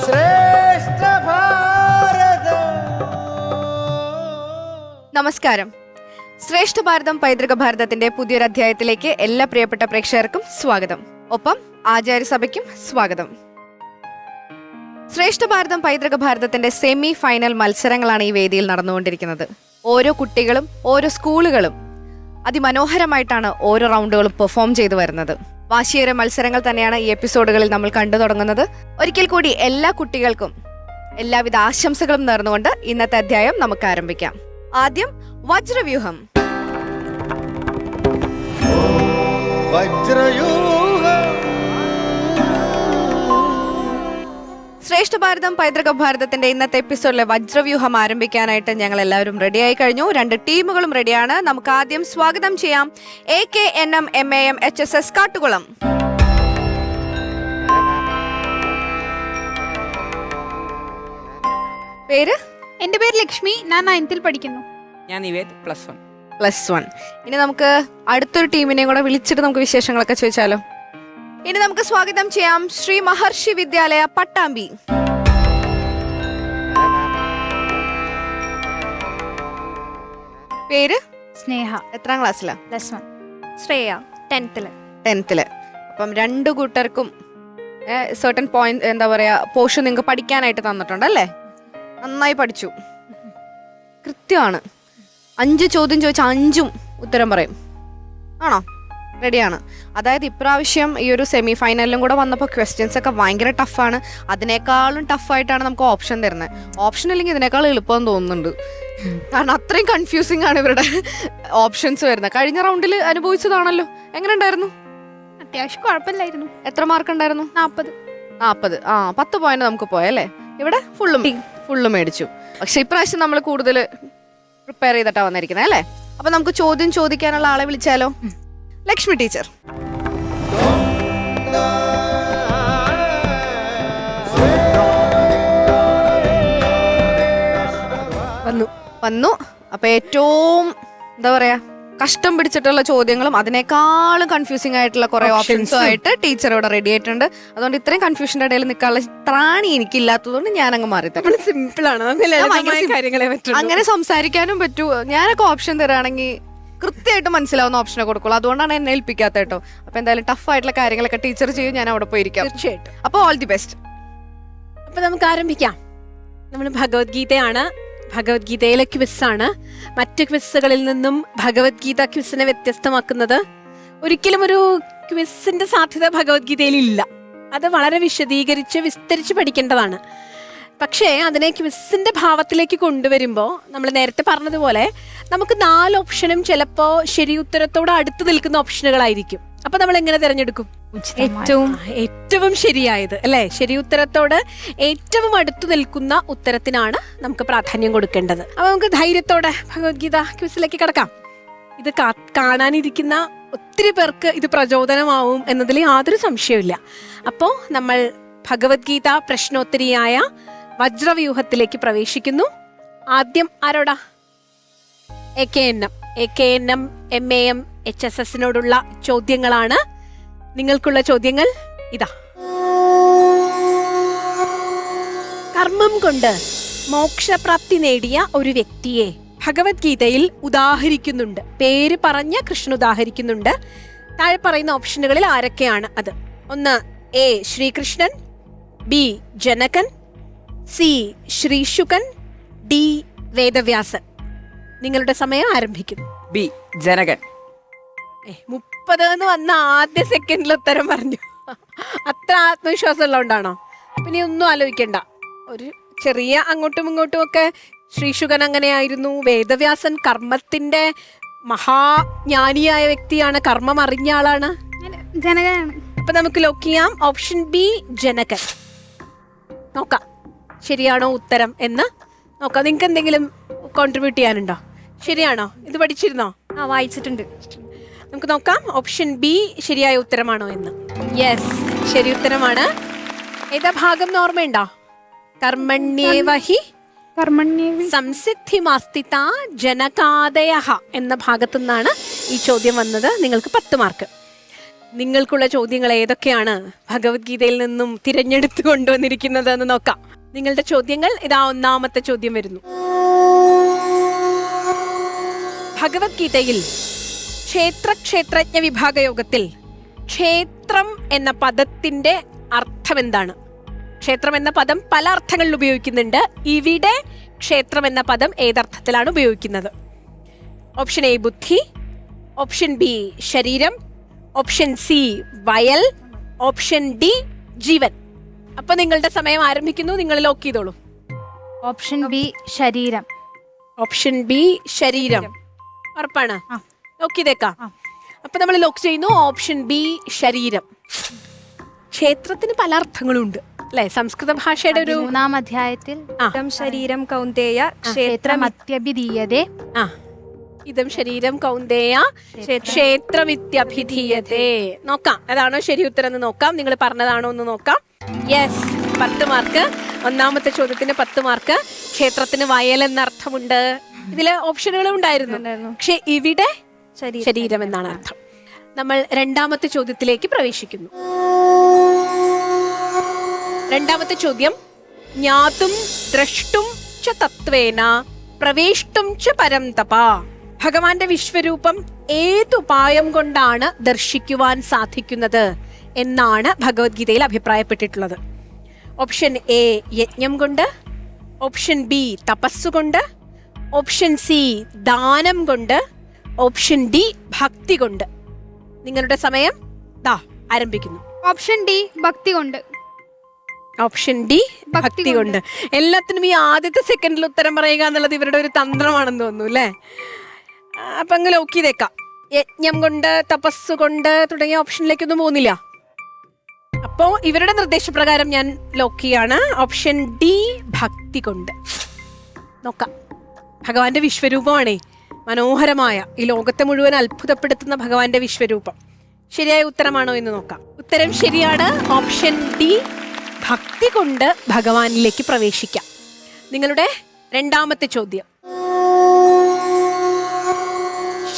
ശ്രേഷ്ഠ ഭാരതം. നമസ്കാരം. ശ്രേഷ്ഠ ഭാരതം പൈതൃക ഭാരതത്തിന്റെ പുതിയൊരു അധ്യായത്തിലേക്ക് എല്ലാ പ്രിയപ്പെട്ട പ്രേക്ഷകർക്കും സ്വാഗതം. ഒപ്പം ആചാര്യസഭയ്ക്കും സ്വാഗതം. ശ്രേഷ്ഠ ഭാരതം പൈതൃക ഭാരതത്തിന്റെ സെമി ഫൈനൽ മത്സരങ്ങളാണ് ഈ വേദിയിൽ നടന്നുകൊണ്ടിരിക്കുന്നത്. ഓരോ കുട്ടികളും ഓരോ സ്കൂളുകളും അതിമനോഹരമായിട്ടാണ് ഓരോ റൗണ്ടുകളും പെർഫോം ചെയ്തു വരുന്നത്. വാശിയേറെ മത്സരങ്ങൾ തന്നെയാണ് ഈ എപ്പിസോഡുകളിൽ നമ്മൾ കണ്ടു തുടങ്ങുന്നത്. ഒരിക്കൽ കൂടി എല്ലാ കുട്ടികൾക്കും എല്ലാവിധ ആശംസകളും നേർന്നുകൊണ്ട് ഇന്നത്തെ അധ്യായം നമുക്ക് ആരംഭിക്കാം. ആദ്യം വജ്രവ്യൂഹം. ശ്രേഷ്ഠ ഭാരതം പൈതൃക ഭാരതത്തിന്റെ ഇന്നത്തെ എപ്പിസോഡിലെ വജ്രവ്യൂഹം ആരംഭിക്കാനായിട്ട് ഞങ്ങൾ എല്ലാവരും റെഡിയായി കഴിഞ്ഞു. 2 ടീമുകളും റെഡിയാണ്. നമുക്ക് ആദ്യം സ്വാഗതം ചെയ്യാം AKNM MAM HSS കാട്ടുകുളം. പേര്? എന്റെ പേര് ലക്ഷ്മി. ഞാൻ 9th പഠിക്കുന്നു. ഞാൻ നിവേദ് +1. ഇനി നമുക്ക് അടുത്തൊരു ടീമിനെയും കൂടെ വിളിച്ചിട്ട് നമുക്ക് വിശേഷങ്ങളൊക്കെ ചോദിച്ചാലോ? ഇനി നമുക്ക് സ്വാഗതം ചെയ്യാം ശ്രീ മഹർഷി വിദ്യാലയ പട്ടാമ്പി. പേര്? സ്നേഹ. എത്രാം ക്ലാസ്സിലാ? +1. ശ്രേയ 10th. അപ്പം 2 കൂട്ടർക്കും സർട്ടൻ പോയിന്റ് എന്താ പറയാ പോർഷൻ നിങ്ങൾക്ക് പഠിക്കാനായിട്ട് തന്നിട്ടുണ്ട്. നന്നായി പഠിച്ചു. കൃത്യമാണ്. 5 ചോദ്യം ചോദിച്ചാൽ 5ഉം ഉത്തരം പറയും. ആണോ? റെഡിയാണ്. അതായത് ഇപ്രാവശ്യം ഈ ഒരു സെമി ഫൈനലിലും കൂടെ വന്നപ്പോൾ ക്വസ്റ്റ്യൻസ് ഒക്കെ ഭയങ്കര ടഫാണ്. അതിനേക്കാളും ടഫായിട്ടാണ് നമുക്ക് ഓപ്ഷൻ തരുന്നത്. ഓപ്ഷൻ അല്ലെങ്കിൽ ഇതിനേക്കാൾ എളുപ്പം തോന്നുന്നുണ്ട്. കാരണം അത്രയും കൺഫ്യൂസിങ് ആണ് ഇവരുടെ ഓപ്ഷൻസ് വരുന്നത്. കഴിഞ്ഞ റൗണ്ടിൽ അനുഭവിച്ചതാണല്ലോ. എങ്ങനെ ഉണ്ടായിരുന്നു? അത്യാവശ്യം കുഴപ്പമില്ലായിരുന്നു. എത്ര മാർക്ക് ഉണ്ടായിരുന്നു? 40. 10 പോയിന്റ് നമുക്ക് പോയല്ലേ. ഇവിടെ ഫുള്ളും മേടിച്ചു. പക്ഷെ ഇപ്രാവശ്യം നമ്മൾ കൂടുതൽ പ്രിപ്പയർ ചെയ്തിട്ടാണ് വന്നിരിക്കുന്നത് അല്ലേ. അപ്പൊ നമുക്ക് ചോദ്യം ചോദിക്കാനുള്ള ആളെ വിളിച്ചാലോ? ലക്ഷ്മി ടീച്ചർ. വന്നു. അപ്പൊ ഏറ്റവും എന്താ പറയാ കഷ്ടം പിടിച്ചിട്ടുള്ള ചോദ്യങ്ങളും അതിനേക്കാളും കൺഫ്യൂസിംഗ് ആയിട്ടുള്ള കുറെ ഓപ്ഷൻസും ആയിട്ട് ടീച്ചർ ഇവിടെ റെഡി ആയിട്ടുണ്ട്. അതുകൊണ്ട് ഇത്രയും കൺഫ്യൂഷന്റെ ഇടയിൽ നിൽക്കാനുള്ള ത്രാണി എനിക്കില്ലാത്തതുകൊണ്ട് ഞാൻ അങ്ങ് മാറി തരാം. സിമ്പിളാണ്. അങ്ങനെ സംസാരിക്കാനും പറ്റൂ. ഞാനൊക്കെ ഓപ്ഷൻ തരാണെങ്കിൽ കൃത്യമായിട്ട് മനസ്സിലാവുന്ന ഓപ്ഷനെ കൊടുക്കുള്ളൂ. അതുകൊണ്ടാണ് എന്നെ ഏൽപ്പിക്കാത്ത കേട്ടോ. അപ്പൊ എന്തായാലും ടഫ് ആയിട്ടുള്ള കാര്യങ്ങളൊക്കെ ടീച്ചർ ചെയ്യും. ഞാൻ അവിടെ പോയിരിക്കാം. തീർച്ചയായിട്ടും. അപ്പൊ ഓൾ ദി ബെസ്റ്റ്. അപ്പൊ നമുക്ക് ആരംഭിക്കാം. നമ്മൾ ഭഗവത്ഗീതയാണ്. ഭഗവത്ഗീതയിലെ ക്വിസ്സാണ്. മറ്റു ക്വിസ്സുകളിൽ നിന്നും ഭഗവത്ഗീത ക്വിസ്സിനെ വ്യത്യസ്തമാക്കുന്നത് ഒരിക്കലും ഒരു ക്വിസ്സിന്റെ സാധ്യത ഭഗവത്ഗീതയിൽ ഇല്ല. അത് വളരെ വിസ്തരിച്ച് പഠിക്കേണ്ടതാണ്. പക്ഷേ അതിനെ ക്വിസ്സിന്റെ ഭാവത്തിലേക്ക് കൊണ്ടുവരുമ്പോൾ നമ്മൾ നേരത്തെ പറഞ്ഞതുപോലെ നമുക്ക് 4 ഓപ്ഷനും ചിലപ്പോൾ ശരി ഉത്തരത്തോട് അടുത്ത് നിൽക്കുന്ന ഓപ്ഷനുകളായിരിക്കും. അപ്പൊ നമ്മൾ എങ്ങനെ തിരഞ്ഞെടുക്കും? ഏറ്റവും ശരിയായത് അല്ലെ, ശരി ഉത്തരത്തോട് ഏറ്റവും അടുത്തു നിൽക്കുന്ന ഉത്തരത്തിനാണ് നമുക്ക് പ്രാധാന്യം കൊടുക്കേണ്ടത്. അപ്പൊ നമുക്ക് ധൈര്യത്തോടെ ഭഗവത്ഗീത ക്വിസിലേക്ക് കടക്കാം. ഇത് കാണാനിരിക്കുന്ന ഒത്തിരി പേർക്ക് ഇത് പ്രചോദനമാവും എന്നതിൽ യാതൊരു സംശയമില്ല. അപ്പോ നമ്മൾ ഭഗവത്ഗീത പ്രശ്നോത്തരിയായ വജ്രവ്യൂഹത്തിലേക്ക് പ്രവേശിക്കുന്നു. ആദ്യം ആരോടാ? AKNM MAM HSSനോടുള്ള ചോദ്യങ്ങളാണ്. നിങ്ങൾക്കുള്ള ചോദ്യങ്ങൾ ഇതാ. കർമ്മം കൊണ്ട് മോക്ഷപ്രാപ്തി നേടിയ ഒരു വ്യക്തിയെ ഭഗവത്ഗീതയിൽ ഉദാഹരിക്കുന്നുണ്ട്. പേര് പറഞ്ഞ കൃഷ്ണൻ ഉദാഹരിക്കുന്നുണ്ട്. താഴെ പറയുന്ന ഓപ്ഷനുകളിൽ ആരൊക്കെയാണ് അത്? 1 A Sreekrishnan, B Janakan, C Sreesukan, D Vedavyasan. നിങ്ങളുടെ സമയം ആരംഭിക്കുന്നു. B ജനകൻ. 30 എന്ന് വന്ന ആദ്യ സെക്കൻഡിൽ ഉത്തരം പറഞ്ഞു. അത്ര ആത്മവിശ്വാസം ഉള്ളതുകൊണ്ടാണോ? പിന്നെ ഒന്നും ആലോചിക്കണ്ട. ഒരു ചെറിയ അങ്ങോട്ടും ഇങ്ങോട്ടും ഒക്കെ. ശ്രീശുകൻ അങ്ങനെയായിരുന്നു. വേദവ്യാസൻ കർമ്മത്തിന്റെ മഹാജ്ഞാനിയായ വ്യക്തിയാണ്. കർമ്മം അറിഞ്ഞ ആളാണ്. ജനകനാണ്. അപ്പൊ നമുക്ക് ലോക്ക് ചെയ്യാം. ഓപ്ഷൻ B ജനകൻ. നോക്കാം ശരിയാണോ ഉത്തരം എന്ന് നോക്കാം. നിങ്ങൾക്ക് എന്തെങ്കിലും കോൺട്രിബ്യൂട്ട് ചെയ്യാനുണ്ടോ? ശരിയാണോ? ഇത് പഠിച്ചിരുന്നോ? വായിച്ചിട്ടുണ്ട്. നമുക്ക് നോക്കാം ഓപ്ഷൻ B ശരിയായ ഉത്തരമാണോ എന്ന്. യെസ്, ശരി ഉത്തരമാണ്. ഏതാ ഭാഗം ഓർമ്മയുണ്ടോ? കർമ്മണ്യേവഹി സംസിദ്ധിമാസ്തിത ജനകാദയഃ എന്ന ഭാഗത്തു നിന്നാണ് ഈ ചോദ്യം വന്നത്. നിങ്ങൾക്ക് 10 മാർക്ക്. നിങ്ങൾക്കുള്ള ചോദ്യങ്ങൾ ഏതൊക്കെയാണ് ഭഗവത്ഗീതയിൽ നിന്നും തിരഞ്ഞെടുത്തു കൊണ്ടുവന്നിരിക്കുന്നത് എന്ന് നോക്കാം. നിങ്ങളുടെ ചോദ്യങ്ങൾ ഇതാ. ഒന്നാമത്തെ ചോദ്യം വരുന്നു. ഭഗവത്ഗീതയിൽ ക്ഷേത്രജ്ഞ വിഭാഗ യോഗത്തിൽ ക്ഷേത്രം എന്ന പദത്തിന്റെ അർത്ഥം എന്താണ്? ക്ഷേത്രം എന്ന പദം പല അർത്ഥങ്ങളിൽ ഉപയോഗിക്കുന്നുണ്ട്. ഇവിടെ ക്ഷേത്രം എന്ന പദം ഏതർത്ഥത്തിലാണ് ഉപയോഗിക്കുന്നത്? ഓപ്ഷൻ എ ബുദ്ധി, ഓപ്ഷൻ ബി ശരീരം, ഓപ്ഷൻ സി വയൽ, ഓപ്ഷൻ ഡി ജീവൻ. അപ്പൊ നിങ്ങളുടെ സമയം ആരംഭിക്കുന്നു. നിങ്ങൾ ലോക്ക് ചെയ്തോളൂ. ഓപ്ഷൻ ബി ശരീരം. ഓപ്ഷൻ ബി ശരീരം ഉറപ്പാണ്? ലോക്ക് ചെയ്തേക്കാം. അപ്പൊ നമ്മൾ ലോക്ക് ചെയ്യുന്നു. ഓപ്ഷൻ ബി ശരീരം. ക്ഷേത്രത്തിന് പല അർത്ഥങ്ങളും ഉണ്ട് അല്ലെ? സംസ്കൃത ഭാഷയുടെ ഒരു 3-ാം അധ്യായത്തിൽ ശരീരം കൗന്ദേയ ക്ഷേത്രമത്യഭിധീയതേ. ഇതം ശരീരം കൗന്ദേയ ക്ഷേത്രമിത്യഭിധീയതേ. നോക്കാം അതാണോ ശരി ഉത്തരം എന്ന് നോക്കാം. നിങ്ങൾ പറഞ്ഞതാണോ എന്ന് നോക്കാം. Yes, 10 mark. ഒന്നാമത്തെ ചോദ്യത്തിന് 10 മാർക്ക്. ക്ഷേത്രത്തിന് വയൽ എന്ന അർത്ഥമുണ്ട്. ഇതില് ഓപ്ഷനുകളും ഉണ്ടായിരുന്നു. പക്ഷെ ഇവിടെ ശരീരം എന്നാണ് അർത്ഥം. നമ്മൾ രണ്ടാമത്തെ ചോദ്യത്തിലേക്ക് പ്രവേശിക്കുന്നു. രണ്ടാമത്തെ ചോദ്യം. ജ്ഞാതും ദ്രഷ്ടും ച തത്വേന പ്രവേഷ്ടും ച പരം തപ. ഭഗവാന്റെ വിശ്വരൂപം ഏതുപായം കൊണ്ടാണ് ദർശിക്കുവാൻ സാധിക്കുന്നത് എന്നാണ് ഭഗവത്ഗീതയിൽ അഭിപ്രായപ്പെട്ടിട്ടുള്ളത്? ഓപ്ഷൻ എ യജ്ഞം കൊണ്ട്, ഓപ്ഷൻ ബി തപസ്സുകൊണ്ട്, ഓപ്ഷൻ സി ദാനം കൊണ്ട്, ഓപ്ഷൻ ഡി ഭക്തി കൊണ്ട്. നിങ്ങളുടെ സമയം ദാ ആരംഭിക്കുന്നു. ഓപ്ഷൻ ഡി ഭക്തി കൊണ്ട്. ഓപ്ഷൻ ഡി ഭക്തി കൊണ്ട്. എല്ലാത്തിനും ഈ ആദ്യത്തെ സെക്കൻഡിൽ ഉത്തരം പറയുക എന്നുള്ളത് ഇവരുടെ ഒരു തന്ത്രമാണെന്ന് തോന്നുന്നു അല്ലേ? അപ്പൊ അങ്ങ് ലോക്ക് ചെയ്തേക്കാം. യജ്ഞം കൊണ്ട്, തപസ് കൊണ്ട് തുടങ്ങിയ ഓപ്ഷനിലേക്കൊന്നും പോകുന്നില്ല. അപ്പോ ഇവരുടെ നിർദ്ദേശപ്രകാരം ഞാൻ ലോക്ക് ചെയ്യാണ്. ഓപ്ഷൻ ഡി ഭക്തി കൊണ്ട്. നോക്കാം. ഭഗവാന്റെ വിശ്വരൂപമാണേ മനോഹരമായ, ഈ ലോകത്തെ മുഴുവൻ അത്ഭുതപ്പെടുത്തുന്ന ഭഗവാന്റെ വിശ്വരൂപം. ശരിയായ ഉത്തരമാണോ എന്ന് നോക്കാം. ഉത്തരം ശരിയാണ്. ഓപ്ഷൻ ഡി ഭക്തി കൊണ്ട് ഭഗവാനിലേക്ക് പ്രവേശിക്കാം. നിങ്ങളുടെ രണ്ടാമത്തെ ചോദ്യം.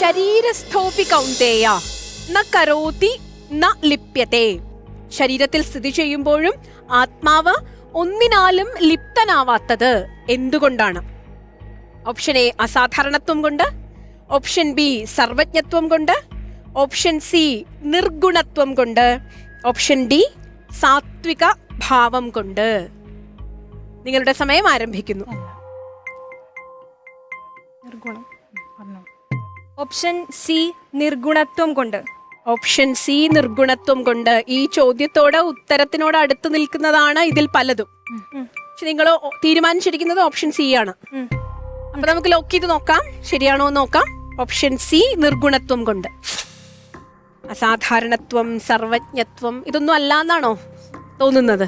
ശരീരസ്ഥോപി കൗന്ദേയ ന കരോതി ന ലിപ്യത്തെ. ശരീരത്തിൽ സ്ഥിതി ചെയ്യുമ്പോഴും ആത്മാവ് ഒന്നിനാലും ലിപ്തനാവാത്തത് എന്തുകൊണ്ടാണ്? ഓപ്ഷൻ എ അസാധാരണത്വം കൊണ്ട്, ഓപ്ഷൻ ബി സർവജ്ഞത്വം കൊണ്ട്, ഓപ്ഷൻ സി നിർഗുണത്വം കൊണ്ട്, ഓപ്ഷൻ ഡി സാത്വിക ഭാവം കൊണ്ട്. നിങ്ങളുടെ സമയം ആരംഭിക്കുന്നു. ഓപ്ഷൻ സി നിർഗുണത്വം കൊണ്ട്. ഓപ്ഷൻ സി നിർഗുണത്വം കൊണ്ട്. ഈ ചോദ്യത്തോട് ഉത്തരത്തിനോട് അടുത്ത് നിൽക്കുന്നതാണ് ഇതിൽ പലതും. പക്ഷെ നിങ്ങൾ തീരുമാനിച്ചിരിക്കുന്നത് ഓപ്ഷൻ സി ആണ്. അപ്പൊ നമുക്ക് ലോക്ക് ചെയ്ത് നോക്കാം ശരിയാണോ എന്ന് നോക്കാം. ഓപ്ഷൻ സി നിർഗുണത്വം കൊണ്ട്. അസാധാരണത്വം, സർവജ്ഞത്വം ഇതൊന്നും അല്ലാന്നാണോ തോന്നുന്നത്?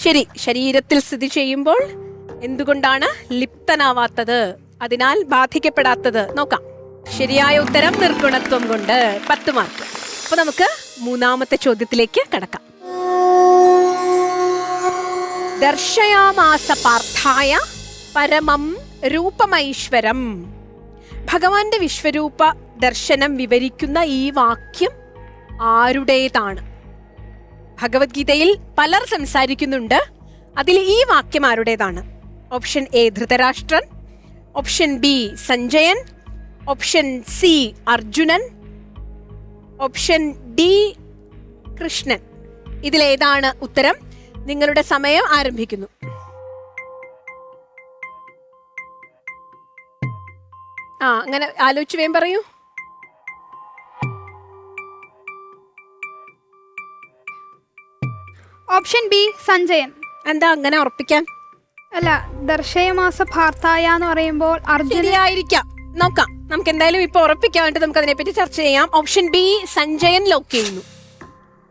ശരി. ശരീരത്തിൽ സ്ഥിതി ചെയ്യുമ്പോൾ എന്തുകൊണ്ടാണ് ലിപ്തനാവാത്തത്, അതിനാൽ ബാധിക്കപ്പെടാത്തത്? നോക്കാം. ശരിയായ ഉത്തരം നിർഗുണത്വം കൊണ്ട്. 10 മാർക്ക്. അപ്പൊ നമുക്ക് മൂന്നാമത്തെ ചോദ്യത്തിലേക്ക് കടക്കാം. ദർശയാമാസ പാർത്ഥായ പരമം രൂപമൈശ്വരം. ഭഗവാന്റെ വിശ്വരൂപ ദർശനം വിവരിക്കുന്ന ഈ വാക്യം ആരുടേതാണ്? ഭഗവത്ഗീതയിൽ പലർ സംസാരിക്കുന്നുണ്ട്. അതിൽ ഈ വാക്യം ആരുടേതാണ്? Option A Dhritarashtran, option B Sanjayan, option C Arjunan, option D Krishnan. ഇതിലേതാണ് ഉത്തരം? നിങ്ങളുടെ സമയം ആരംഭിക്കുന്നു. അങ്ങനെ ആലോചിച്ച് വേഗം പറയൂ. Option B Sanjayan. എന്താ അങ്ങനെ ഉറപ്പിക്കാൻ? അല്ല, ദർശയമാസ ഭാർത്തായ എന്ന് പറയുമ്പോൾ ശരിയായിരിക്കാം. നോക്കാം. നമുക്ക് എന്തായാലും ഇപ്പൊ ഉറപ്പിക്കാൻ വേണ്ടി നമുക്ക് അതിനെപ്പറ്റി ചർച്ച ചെയ്യാം. ഓപ്ഷൻ ബി സഞ്ജയൻ ലോക്ക് ചെയ്യുന്നു.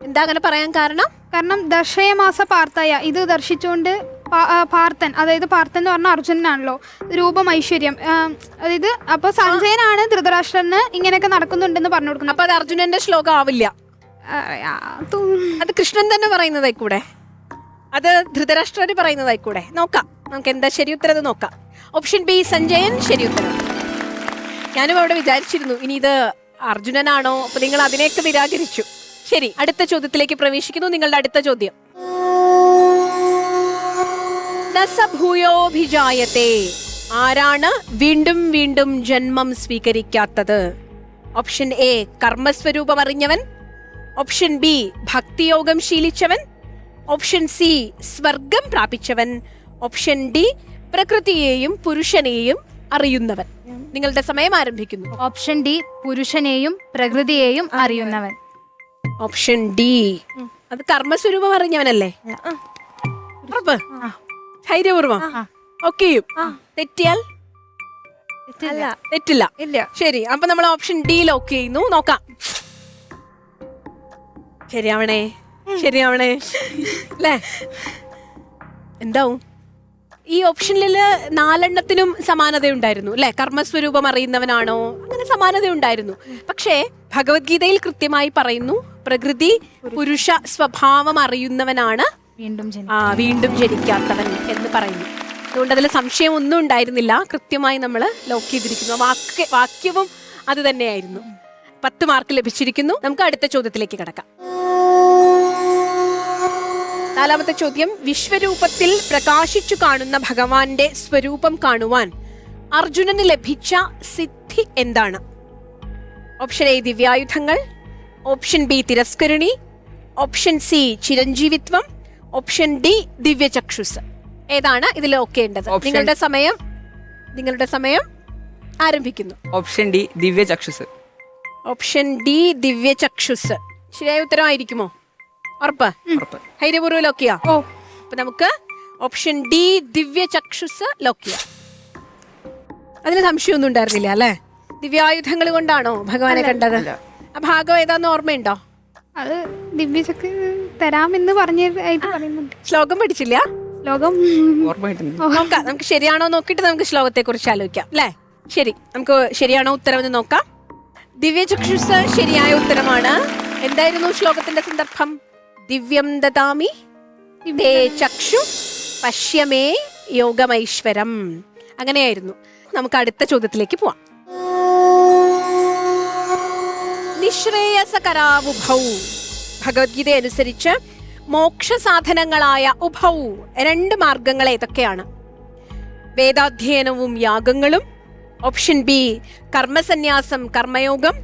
എന്താ അങ്ങനെ പറയാൻ കാരണം? കാരണം ദർശയമാസ പാർത്തായ ഇത് ദർശിച്ചുകൊണ്ട് പാർത്ഥൻ, അതായത് പാർത്ഥൻ എന്ന് പറഞ്ഞാൽ അർജുനനാണല്ലോ, രൂപം ഐശ്വര്യം. അതായത് അപ്പൊ സഞ്ജയനാണ് ധൃതരാഷ്ട്രന് ഇങ്ങനെയൊക്കെ നടക്കുന്നുണ്ടെന്ന് പറഞ്ഞു കൊടുക്കുന്നത്. അപ്പൊ അത് അർജുനന്റെ ശ്ലോകം ആവില്ല. അത് കൃഷ്ണൻ തന്നെ പറയുന്നതായിക്കൂടെ, അത് ധൃതരാഷ്ട്രന് പറയുന്നതായിക്കൂടെ. നോക്കാം നമുക്ക് എന്താ ശരി ഉത്തരം നോക്കാം. ഓപ്ഷൻ ബി സഞ്ജയൻ ശരി ഉത്തരം. ഞാനും അവിടെ വിചാരിച്ചിരുന്നു ഇനി ഇത് അർജുനനാണോ, അപ്പൊ നിങ്ങൾ അതിനെയൊക്കെ നിരാകരിച്ചു. ശരി, അടുത്ത ചോദ്യത്തിലേക്ക് പ്രവേശിക്കുന്നു. നിങ്ങളുടെ അടുത്ത ചോദ്യം. നസഭൂയോഭിജായത്തെ, ആരാണ് വീണ്ടും വീണ്ടും ജന്മം സ്വീകരിക്കാത്തത്? ഓപ്ഷൻ എ കർമ്മസ്വരൂപം അറിഞ്ഞവൻ, ഓപ്ഷൻ ബി ഭക്തിയോഗം ശീലിച്ചവൻ, ഓപ്ഷൻ സി സ്വർഗം പ്രാപിച്ചവൻ, ഓപ്ഷൻ ഡി പ്രകൃതിയെയും പുരുഷനെയും അറിയുന്നവൻ. നിങ്ങളുടെ സമയം ആരംഭിക്കുന്നു. ഓപ്ഷൻ ഡി പുരുഷനെയും പ്രകൃതിയെയും അറിയുന്നവൻ. ഓപ്ഷൻ ഡി, അത് കർമ്മസ്വരൂപം അറിഞ്ഞവനല്ലേ? ഉറപ്പ്? ധൈര്യപൂർവം ഓക്കെ. തെറ്റിയാൽ അല്ല. തെറ്റില്ല. ഇല്ല. ശരി, അപ്പൊ നമ്മൾ ഓപ്ഷൻ ഡി ലോക്ക് ചെയ്യുന്നു. നോക്കാം. ശരിയാവണേ, ശരിയാവണേ അല്ലേ? എന്താവും? ഈ ഓപ്ഷനില് 4 സമാനതയുണ്ടായിരുന്നു അല്ലെ? കർമ്മസ്വരൂപം അറിയുന്നവനാണോ, അങ്ങനെ സമാനതയുണ്ടായിരുന്നു. പക്ഷേ ഭഗവത്ഗീതയിൽ കൃത്യമായി പറയുന്നു, പ്രകൃതി പുരുഷ സ്വഭാവം അറിയുന്നവനാണ് വീണ്ടും ജനിക്കാത്തവൻ എന്ന് പറയുന്നു. അതുകൊണ്ട് അതിൽ സംശയം ഒന്നും ഉണ്ടായിരുന്നില്ല. കൃത്യമായി നമ്മൾ ലോക്ക് ചെയ്തിരിക്കുന്നു. വാക്യവും അത് തന്നെയായിരുന്നു. 10 മാർക്ക് ലഭിച്ചിരിക്കുന്നു. നമുക്ക് അടുത്ത ചോദ്യത്തിലേക്ക് കടക്കാം. 4ാമത്തെ ചോദ്യം. വിശ്വരൂപത്തിൽ പ്രകാശിച്ചു കാണുന്ന ഭഗവാന്റെ സ്വരൂപം കാണുവാൻ അർജുനന് ലഭിച്ച സിദ്ധി എന്താണ്? ഓപ്ഷൻ എ ദിവ്യായുധങ്ങൾ, ഓപ്ഷൻ ബി തിരസ്കരണി, ഓപ്ഷൻ സി ചിരഞ്ജീവിത്വം, ഓപ്ഷൻ ഡി ദിവ്യചക്ഷുസ്. ഏതാണ് ഇതിൽ ഓക്കേണ്ടത്? നിങ്ങളുടെ സമയം ആരംഭിക്കുന്നു. ഓപ്ഷൻ ഡി ദിവ്യചക്ഷുസ്. ഓപ്ഷൻ ഡി ദിവ്യചക്ഷുസ് ശരിയായ ഉത്തരമായിരിക്കുമോ? ഉറപ്പ്? ധൈര്യപൂർവ്വം ലോക്ക് ചെയ്യാം. അപ്പൊ നമുക്ക് ഓപ്ഷൻ ഡി ദിവ്യചക്ഷുസ് ലോക്ക് ചെയ്യാം. അതിന് സംശയമൊന്നും ഉണ്ടായിരുന്നില്ല അല്ലെ? ദിവ്യായുധങ്ങൾ കൊണ്ടാണോ ഭഗവാനെ കണ്ടത്? ആ ഭാഗം ഏതാന്ന് ഓർമ്മയുണ്ടോ? അത് ദിവ്യശക്തി തരാമെന്ന് പറയുന്നുണ്ട്. ശ്ലോകം പഠിച്ചില്ല? ലോകം നോക്കാം. നമുക്ക് ശരിയാണോ നോക്കിയിട്ട് നമുക്ക് ശ്ലോകത്തെ കുറിച്ച് ആലോചിക്കാം അല്ലേ? ശരി, നമുക്ക് ശരിയാണോ ഉത്തരം എന്ന് നോക്കാം. ദിവ്യചക്ഷുസ് ശരിയായ ഉത്തരമാണ്. എന്തായിരുന്നു ശ്ലോകത്തിന്റെ സന്ദർഭം? ദിവ്യം ദദാമി തേ ചക്ഷു പശ്യമേ യോഗമൈശ്വരം. അങ്ങനെയായിരുന്നു. നമുക്ക് അടുത്ത ചോദ്യത്തിലേക്ക് പോവാം. നിശ്രേയസകരാവുഭൗ, ഭഗവത്ഗീത അനുസരിച്ച് മോക്ഷ സാധനങ്ങളായ ഉഭൗ 2 മാർഗങ്ങൾ ഏതൊക്കെയാണ്? വേദാധ്യയനവും യാഗങ്ങളും, ഓപ്ഷൻ ബി കർമ്മസന്യാസം കർമ്മയോഗം,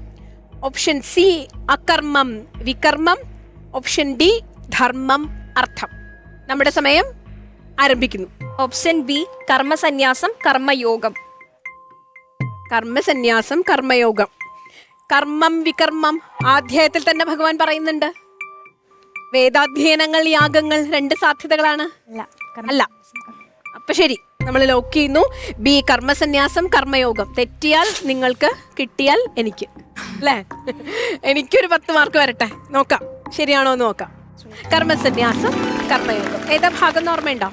ഓപ്ഷൻ സി അകർമ്മം വികർമ്മം, ഓപ്ഷൻ ഡി ധർമ്മം അർത്ഥം. നമ്മുടെ സമയം ആരംഭിക്കുന്നു. ഓപ്ഷൻ ബി കർമ്മസന്യാസം കർമ്മയോഗം. കർമ്മസന്യാസം കർമ്മയോഗം. കർമ്മം വികർമ്മം ആധ്യായത്തിൽ തന്നെ ഭഗവാൻ പറയുന്നുണ്ട്. വേദാധ്യയനങ്ങൾ യാഗങ്ങൾ 2 സാധ്യതകളാണ്. അല്ല. അപ്പൊ ശരി, നമ്മൾ ലോക്ക് ചെയ്യുന്നു. ബി കർമ്മസന്യാസം കർമ്മയോഗം. തെറ്റിയാൽ നിങ്ങൾക്ക്, കിട്ടിയാൽ എനിക്ക് അല്ലേ? എനിക്കൊരു 10 മാർക്ക് വരട്ടെ. നോക്കാം ശരിയാണോ എന്ന് നോക്കാം. കർമ്മസന്യാസം കർമ്മയോഗം ഏതാ ഭാഗം ഓർമ്മയുണ്ടോ?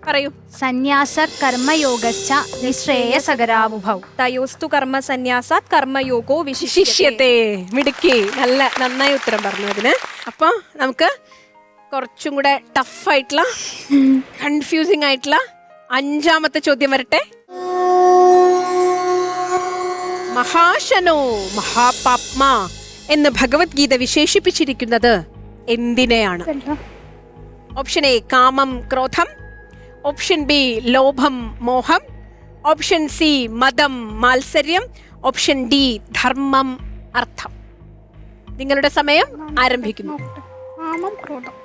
പറയൂ. സന്യാസ കർമ്മയോഗശ്ച നിശ്രേയസകരാവുഭൗ തയോസ്തു കർമ്മസന്യാസാത് കർമ്മയോഗോ വിശിഷ്യത്തെ. മിടുക്കി, നന്നായി ഉത്തരം പറഞ്ഞു അതിന്. അപ്പൊ നമുക്ക് കുറച്ചും കൂടെ ടഫായിട്ടുള്ള കൺഫ്യൂസിംഗ് ആയിട്ടുള്ള 5ാമത്തെ ചോദ്യം വരട്ടെ. മഹാശനോ മഹാപാപ്മ എന്ന് ഭഗവത്ഗീത വിശേഷിപ്പിച്ചിരിക്കുന്നത് എന്തിനെയാണ്? ഓപ്ഷൻ എ കാമം ക്രോധം, ഓപ്ഷൻ ബി ലോഭം മോഹം, ഓപ്ഷൻ സി മദം മാത്സര്യം, ഓപ്ഷൻ ഡി ധർമ്മം അർത്ഥം. നിങ്ങളുടെ സമയം ആരംഭിക്കുന്നു. കാമം ക്രോധം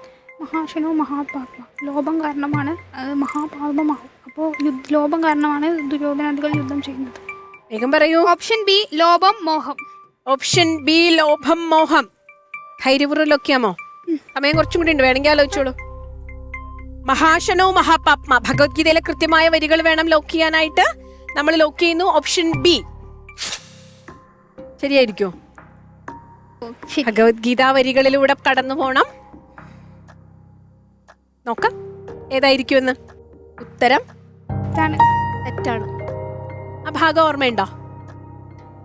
മഹാശനോ മഹാപാപം. ലോഭം കാരണമാണ് അത് മഹാപാപമാവും. അപ്പോൾ ലോഭം കാരണമാണ് ദുര്യോധനാദികൾ യുദ്ധം ചെയ്യുന്നത്. വേഗം പറയൂ. ഓപ്ഷൻ ബി ലോഭം മോഹം. ഓപ്ഷൻ ബി ലോഭം മോഹം. ധൈര്യപൂർവ്വം ലോക്കിയാമോ? സമയം കുറച്ചും കൂടി ഉണ്ട്, വേണമെങ്കിൽ ആലോചിച്ചോളൂ. മഹാശനോ മഹാപാപ്മ ഭഗവത്ഗീതയിലെ കൃത്യമായ വരികൾ വേണം ലോക്ക് ചെയ്യാനായിട്ട്. നമ്മൾ ലോക്ക് ചെയ്യുന്നു ഓപ്ഷൻ ബി. ശരിയായിരിക്കോ? ഭഗവത്ഗീത വരികളിലൂടെ കടന്നു പോണം. നോക്കാം ഏതായിരിക്കുമെന്ന്. ഉത്തരം തെറ്റാണ്. ആ ഭാഗം ഓർമ്മയുണ്ടോ?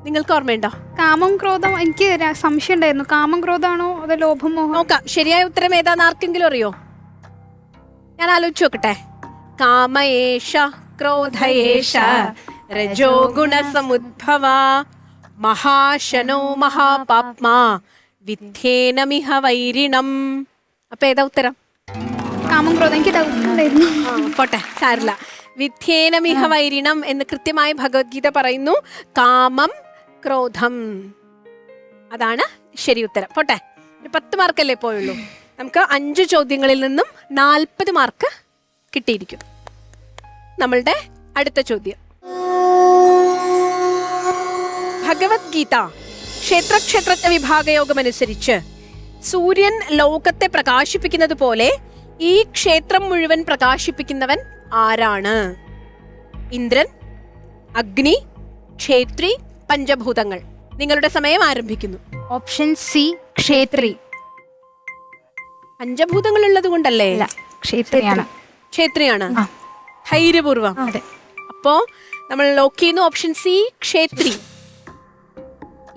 നിങ്ങൾക്ക് ഓർമ്മയുണ്ടോ? കാമം ക്രോധം. എനിക്ക് സംശയം ഉണ്ടായിരുന്നു, കാമം ക്രോധാണോ അതോ ലോഭം മോഹം. നോക്കാം ശരിയായ ഉത്തരം ഏതാന്ന് ആർക്കെങ്കിലും അറിയോ? ഞാൻ ആലോചിച്ച് നോക്കട്ടെ. കാമയേഷ ക്രോധയേഷ രജോ ഗുണസമുദ്ഭവ മഹാശനോ മഹാപാപ്മ വിദ്ധ്യേനമിഹ വൈരിണം. അപ്പൊ ഏതാ ഉത്തരം? കാമം ക്രോധം. എനിക്ക് ഡൗട്ട് ഉണ്ടായിരുന്നു. പോട്ടെ, സാരില്ല. വിദ്ധ്യേനമിഹ വൈരിണം എന്ന് കൃത്യമായി ഭഗവത്ഗീത പറയുന്നു. കാമം ക്രോധം, അതാണ് ശരി ഉത്തരം. പോട്ടെ, 10 മാർക്കല്ലേ പോയുള്ളൂ. നമുക്ക് 5 ചോദ്യങ്ങളിൽ നിന്നും 40 മാർക്ക് കിട്ടിയിരിക്കും. നമ്മളുടെ അടുത്ത ചോദ്യം, ഭഗവത്ഗീത ക്ഷേത്രക്ഷേത്രജ്ഞ വിഭാഗയോഗം അനുസരിച്ച് സൂര്യൻ ലോകത്തെ പ്രകാശിപ്പിക്കുന്നത് പോലെ ഈ ക്ഷേത്രം മുഴുവൻ പ്രകാശിപ്പിക്കുന്നവൻ ആരാണ്? ഇന്ദ്രൻ, അഗ്നി, ക്ഷേത്രി, പഞ്ചഭൂതങ്ങൾ. നിങ്ങളുടെ സമയം ആരംഭിക്കുന്നു. ഓപ്ഷൻ സി ക്ഷേത്രി. പഞ്ചഭൂതങ്ങൾ ഉള്ളത് കൊണ്ടല്ലേ? ക്ഷേത്രിയാണ്. ക്ഷേത്രിയാണ്. ധൈര്യപൂർവം. അതെ. അപ്പോ നമ്മൾ ലോക്ക് ചെയ്യുന്നു ഓപ്ഷൻ സി ക്ഷേത്രി.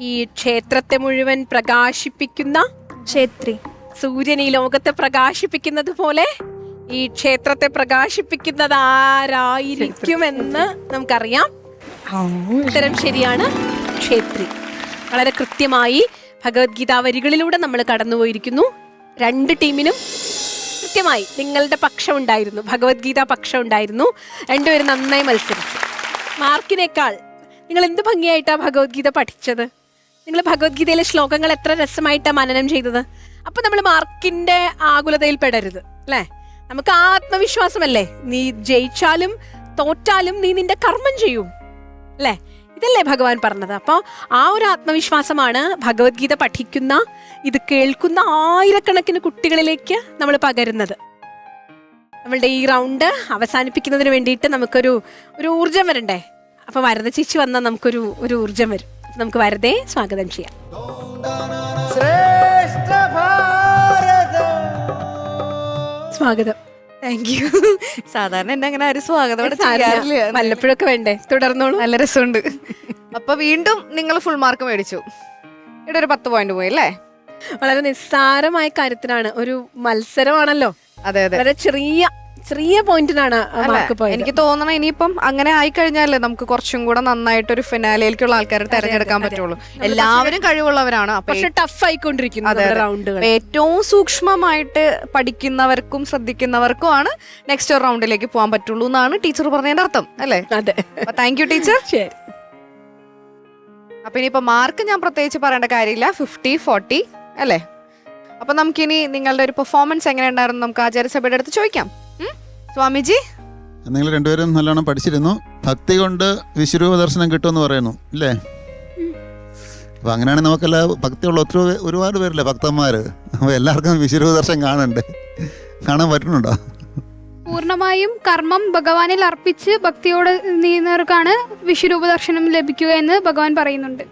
ഈ ക്ഷേത്രത്തെ മുഴുവൻ പ്രകാശിപ്പിക്കുന്ന ക്ഷേത്രി. സൂര്യൻ ഈ ലോകത്തെ പ്രകാശിപ്പിക്കുന്നത് പോലെ ഈ ക്ഷേത്രത്തെ പ്രകാശിപ്പിക്കുന്നത് ആരായിരിക്കുമെന്ന് നമുക്കറിയാം. ഉത്തരം ശരിയാണ്, ക്ഷേത്രി. വളരെ കൃത്യമായി ഭഗവത്ഗീത വരികളിലൂടെ നമ്മൾ കടന്നുപോയിരിക്കുന്നു. 2 ടീമിനും കൃത്യമായി നിങ്ങളുടെ പക്ഷം ഉണ്ടായിരുന്നു, ഭഗവത്ഗീത പക്ഷം ഉണ്ടായിരുന്നു. 2 പേരും നന്നായി മത്സരിച്ചു. മാർക്കിനേക്കാൾ നിങ്ങൾ എന്ത് ഭംഗിയായിട്ടാണ് ഭഗവത്ഗീത പഠിച്ചത്. നിങ്ങൾ ഭഗവത്ഗീതയിലെ ശ്ലോകങ്ങൾ എത്ര രസമായിട്ടാണ് മനനം ചെയ്തത്. അപ്പൊ നമ്മൾ മാർക്കിന്റെ ആകുലതയിൽ പെടരുത് അല്ലേ. നമുക്ക് ആത്മവിശ്വാസമല്ലേ, നീ ജയിച്ചാലും തോറ്റാലും നീ നിന്റെ കർമ്മം ചെയ്യൂ അല്ലേ. ഇതല്ലേ ഭഗവാൻ പറഞ്ഞത്. അപ്പോൾ ആ ഒരു ആത്മവിശ്വാസമാണ് ഭഗവത്ഗീത പഠിക്കുന്ന, ഇത് കേൾക്കുന്ന ആയിരക്കണക്കിന് കുട്ടികളിലേക്ക് നമ്മൾ പകരുന്നത്. നമ്മളുടെ ഈ റൗണ്ട് അവസാനിപ്പിക്കുന്നതിന് വേണ്ടിയിട്ട് നമുക്കൊരു ഊർജം വരണ്ടേ. അപ്പൊ വരദ ചേച്ചി വന്നാൽ നമുക്കൊരു ഊർജം വരും. നമുക്ക് വരദയെ സ്വാഗതം ചെയ്യാം. സ്വാഗതം. Thank you. സാധാരണ എന്നെ അങ്ങനെ ആരും സ്വാഗതം വല്ലപ്പോഴൊക്കെ വേണ്ടേ. തുടർന്നോളൂ. നല്ല രസമുണ്ട്. അപ്പൊ വീണ്ടും നിങ്ങൾ ഫുൾ മാർക്ക് മേടിച്ചു. ഇവിടെ ഒരു 10 പോയിന്റ് പോയി അല്ലേ. വളരെ നിസ്സാരമായ കാര്യത്തിനാണ്, ഒരു മത്സരമാണല്ലോ. അതെ അതെ. വളരെ ചെറിയ പോയിന്റിനാണ് മാർക്ക് പോയത്. എനിക്ക് തോന്നണം ഇനിയിപ്പം അങ്ങനെ ആയിക്കഴിഞ്ഞാലേ നമുക്ക് കുറച്ചും കൂടെ നന്നായിട്ട് ഒരു ഫിനാലയിലേക്കുള്ള ആൾക്കാരെ തെരഞ്ഞെടുക്കാൻ പറ്റുള്ളൂ. എല്ലാവരും കഴിവുള്ളവരാണ്. പക്ഷെ ടഫ് ആയിക്കൊണ്ടിരിക്കുന്നു റൗണ്ടുകൾ. ഏറ്റവും സൂക്ഷ്മമായിട്ട് പഠിക്കുന്നവർക്കും ശ്രദ്ധിക്കുന്നവർക്കും ആണ് നെക്സ്റ്റ് റൗണ്ടിലേക്ക് പോകാൻ പറ്റുള്ളൂ എന്നാണ് ടീച്ചർ പറഞ്ഞതിന്റെ അർത്ഥം അല്ലേ. അതെ. Thank you teacher. ശരി. അപ്പൊ ഇനിയിപ്പോ മാർക്ക് ഞാൻ പ്രത്യേകിച്ച് പറയേണ്ട കാര്യമില്ല. 50-40 അല്ലേ. അപ്പൊ നമുക്കിനി നിങ്ങളുടെ ഒരു പെർഫോമൻസ് എങ്ങനെ ഉണ്ടായിരുന്നു നമുക്ക് ആചാര്യസഭയുടെ അടുത്ത് ചോദിക്കാം. സ്വാമിജി, നിങ്ങൾ 2 പേരും നല്ലോണം പഠിച്ചിരുന്നു. ഭക്തി കൊണ്ട് വിശ്വരൂപ ദർശനം കിട്ടുമെന്ന് പറയുന്നു അല്ലേ. അപ്പോൾ അങ്ങനെയാണെങ്കിൽ നമുക്കെല്ലാം ഭക്തിയുള്ള ഒരുപാട് പേരില്ലേ ഭക്തന്മാർ. അപ്പോൾ എല്ലാവർക്കും വിശ്വരൂപ ദർശനം കാണാൻ പറ്റുന്നുണ്ടോ? പൂർണ്ണമായും കർമ്മം ഭഗവാനിൽ അർപ്പിച്ച് ഭക്തിയോടെ നീങ്ങുന്നവർക്കാണ് വിശ്വരൂപ ദർശനം ലഭിക്കുക എന്ന് ഭഗവാൻ പറയുന്നുണ്ട്.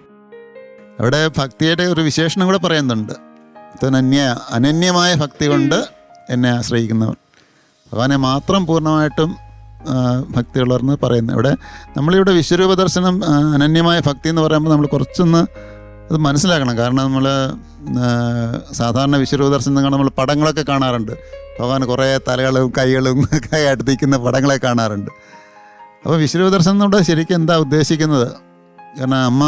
അവിടെ ഭക്തിയുടെ ഒരു വിശേഷണം കൂടെ പറയുന്നുണ്ട്. അനന്യമായ ഭക്തി കൊണ്ട് എന്നെ ആശ്രയിക്കുന്നവർ, ഭഗവാനെ മാത്രം പൂർണ്ണമായിട്ടും ഭക്തിയുള്ളവരെന്ന് പറയുന്നത്. ഇവിടെ നമ്മളിവിടെ വിശ്വരൂപ ദർശനം അനന്യമായ ഭക്തി എന്ന് പറയുമ്പോൾ നമ്മൾ കുറച്ചൊന്ന് അത് മനസ്സിലാക്കണം. കാരണം നമ്മൾ സാധാരണ വിശ്വരൂപ ദർശനം നമ്മൾ പടങ്ങളൊക്കെ കാണാറുണ്ട്. ഭഗവാൻ കുറേ തലകളും കൈകളും ഒക്കെ ആയിട്ട് നിൽക്കുന്ന പടങ്ങളെ കാണാറുണ്ട്. അപ്പോൾ വിശ്വരൂപ ദർശനം നമ്മുടെ ശരിക്കും എന്താ ഉദ്ദേശിക്കുന്നത്? കാരണം അമ്മ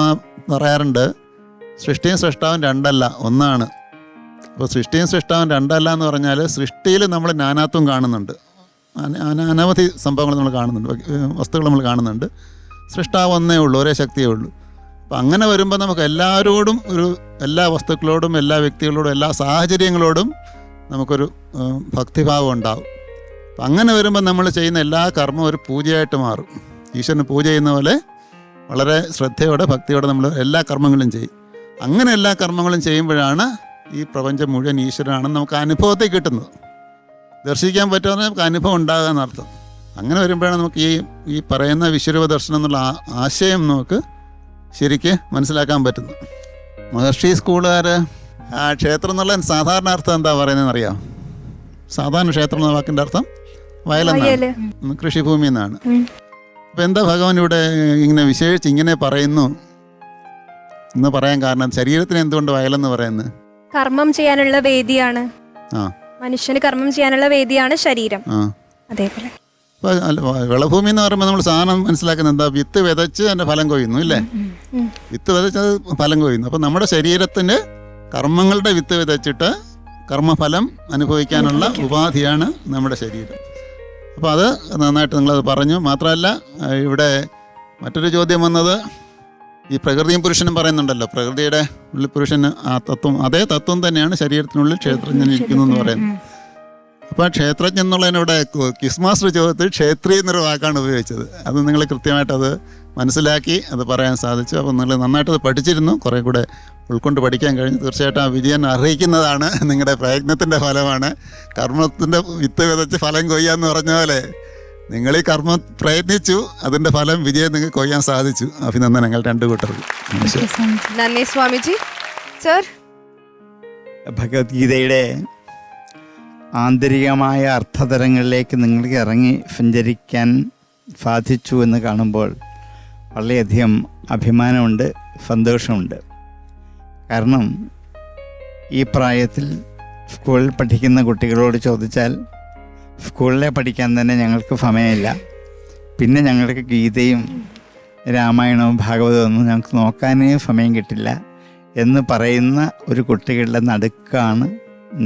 പറയാറുണ്ട്, സൃഷ്ടിയും സൃഷ്ടാവും 2 അല്ല, ഒന്നാണ്. അപ്പോൾ സൃഷ്ടിയും സൃഷ്ടാവും 2 അല്ല എന്ന് പറഞ്ഞാൽ സൃഷ്ടിയിൽ നമ്മൾ നാനാത്വം കാണുന്നുണ്ട്. അനവധി സംഭവങ്ങൾ നമ്മൾ കാണുന്നുണ്ട്, വസ്തുക്കൾ നമ്മൾ കാണുന്നുണ്ട്. സൃഷ്ടാവ് ഒന്നേ ഉള്ളൂ, ഒരേ ശക്തിയേ ഉള്ളൂ. അപ്പം അങ്ങനെ വരുമ്പോൾ നമുക്ക് എല്ലാവരോടും എല്ലാ വസ്തുക്കളോടും എല്ലാ വ്യക്തികളോടും എല്ലാ സാഹചര്യങ്ങളോടും നമുക്കൊരു ഭക്തിഭാവം ഉണ്ടാവും. അപ്പം അങ്ങനെ വരുമ്പോൾ നമ്മൾ ചെയ്യുന്ന എല്ലാ കർമ്മവും ഒരു പൂജയായിട്ട് മാറും. ഈശ്വരന് പൂജ ചെയ്യുന്ന പോലെ വളരെ ശ്രദ്ധയോടെ ഭക്തിയോടെ നമ്മൾ എല്ലാ കർമ്മങ്ങളും ചെയ്യും. അങ്ങനെ എല്ലാ കർമ്മങ്ങളും ചെയ്യുമ്പോഴാണ് ഈ പ്രപഞ്ചം മുഴുവൻ ഈശ്വരനാണെന്ന് നമുക്ക് അനുഭവത്തിൽ കിട്ടുന്നത്. ദർശിക്കാൻ പറ്റുമെന്ന് നമുക്ക് അനുഭവം ഉണ്ടാകുക എന്നർത്ഥം. അങ്ങനെ വരുമ്പോഴാണ് നമുക്ക് ഈ പറയുന്ന വിശ്വരൂപ ദർശനം എന്നുള്ള ആശയം നമുക്ക് ശരിക്ക് മനസ്സിലാക്കാൻ പറ്റുന്നു. മഹർഷി സ്കൂളുകാർ ക്ഷേത്രം എന്നുള്ള സാധാരണ അർത്ഥം എന്താ പറയുന്നതെന്ന് അറിയാം? സാധാരണ ക്ഷേത്രം എന്ന വാക്കിൻ്റെ അർത്ഥം വയലെന്നാണ്, കൃഷിഭൂമി എന്നാണ്. അപ്പം എന്താ ഭഗവാൻ ഇവിടെ ഇങ്ങനെ വിശേഷിച്ച് ഇങ്ങനെ പറയുന്നു എന്ന് പറയാൻ കാരണം? ശരീരത്തിന് എന്തുകൊണ്ട് വയലെന്ന് പറയുന്നത്? കർമ്മം ചെയ്യാനുള്ള വേദിയാണ്. മനുഷ്യന് കർമ്മം ചെയ്യാനുള്ള വേദിയാണ് ശരീരം. അതേപോലെ വിളഭൂമി എന്ന് പറയുമ്പോൾ നമ്മൾ സാധനം മനസ്സിലാക്കുന്നത് എന്താ? വിത്ത് വിതച്ച് അതിൻ്റെ ഫലം കൊയ്യുന്നു ഇല്ലേ? വിത്ത് വിതച്ച് അത് ഫലം കൊയ്യുന്നു. അപ്പം നമ്മുടെ ശരീരത്തിന് കർമ്മങ്ങളുടെ വിത്ത് വിതച്ചിട്ട് കർമ്മഫലം അനുഭവിക്കാനുള്ള ഉപാധിയാണ് നമ്മുടെ ശരീരം. അപ്പോൾ അത് നന്നായിട്ട് നിങ്ങളത് പറഞ്ഞു. മാത്രമല്ല ഇവിടെ മറ്റൊരു ചോദ്യം വന്നത്, ഈ പ്രകൃതിയും പുരുഷനും പറയുന്നുണ്ടല്ലോ, പ്രകൃതിയുടെ ഉള്ളിൽ പുരുഷന് ആ തത്വം, അതേ തത്വം തന്നെയാണ് ശരീരത്തിനുള്ളിൽ ക്ഷേത്രജ്ഞൻ ഇരിക്കുന്നു എന്ന് പറയുന്നത്. അപ്പോൾ ക്ഷേത്രജ്ഞൻ എന്നുള്ളതിനിവിടെ ക്വിസ് മാസ്റ്റർ ചോദ്യത്തിൽ ക്ഷേത്രീയ എന്നൊരു വാക്കാണ് ഉപയോഗിച്ചത്. അത് നിങ്ങൾ കൃത്യമായിട്ടത് മനസ്സിലാക്കി അത് പറയാൻ സാധിച്ചു. അപ്പോൾ നിങ്ങൾ നന്നായിട്ടത് പഠിച്ചിരുന്നു, കുറേ കൂടെ ഉൾക്കൊണ്ട് പഠിക്കാൻ കഴിഞ്ഞു. തീർച്ചയായിട്ടും ആ വിജയം അർഹിക്കുന്നതാണ്, നിങ്ങളുടെ പ്രയത്നത്തിൻ്റെ ഫലമാണ്. കർമ്മത്തിൻ്റെ വിത്ത് വിതച്ച് ഫലം കൊയ്യാന്ന് പറഞ്ഞ പോലെ നിങ്ങൾ ഈ കർമ്മം പ്രയത്നിച്ചു, അതിൻ്റെ ഫലം വിജയം നിങ്ങൾക്ക് കൊയ്യാൻ സാധിച്ചു. അഭിനന്ദനങ്ങൾ രണ്ടു കൂട്ടർക്കും. നന്ദി സ്വാമിജി. സർ, ഭഗവത്ഗീതയുടെ ആന്തരികമായ അർത്ഥതലങ്ങളിലേക്ക് നിങ്ങൾക്ക് ഇറങ്ങി സഞ്ചരിക്കാൻ സാധിച്ചു എന്ന് കാണുമ്പോൾ വളരെയധികം അഭിമാനമുണ്ട്, സന്തോഷമുണ്ട്. കാരണം ഈ പ്രായത്തിൽ സ്കൂളിൽ പഠിക്കുന്ന കുട്ടികളോട് ചോദിച്ചാൽ സ്കൂളിലെ പഠിക്കാൻ തന്നെ ഞങ്ങൾക്ക് സമയമില്ല, പിന്നെ ഞങ്ങൾക്ക് ഗീതയും രാമായണവും ഭാഗവതവും ഒന്നും ഞങ്ങൾക്ക് നോക്കാനേ സമയം കിട്ടില്ല എന്ന് പറയുന്ന ഒരു കുട്ടികളുടെ നടുക്കാണ്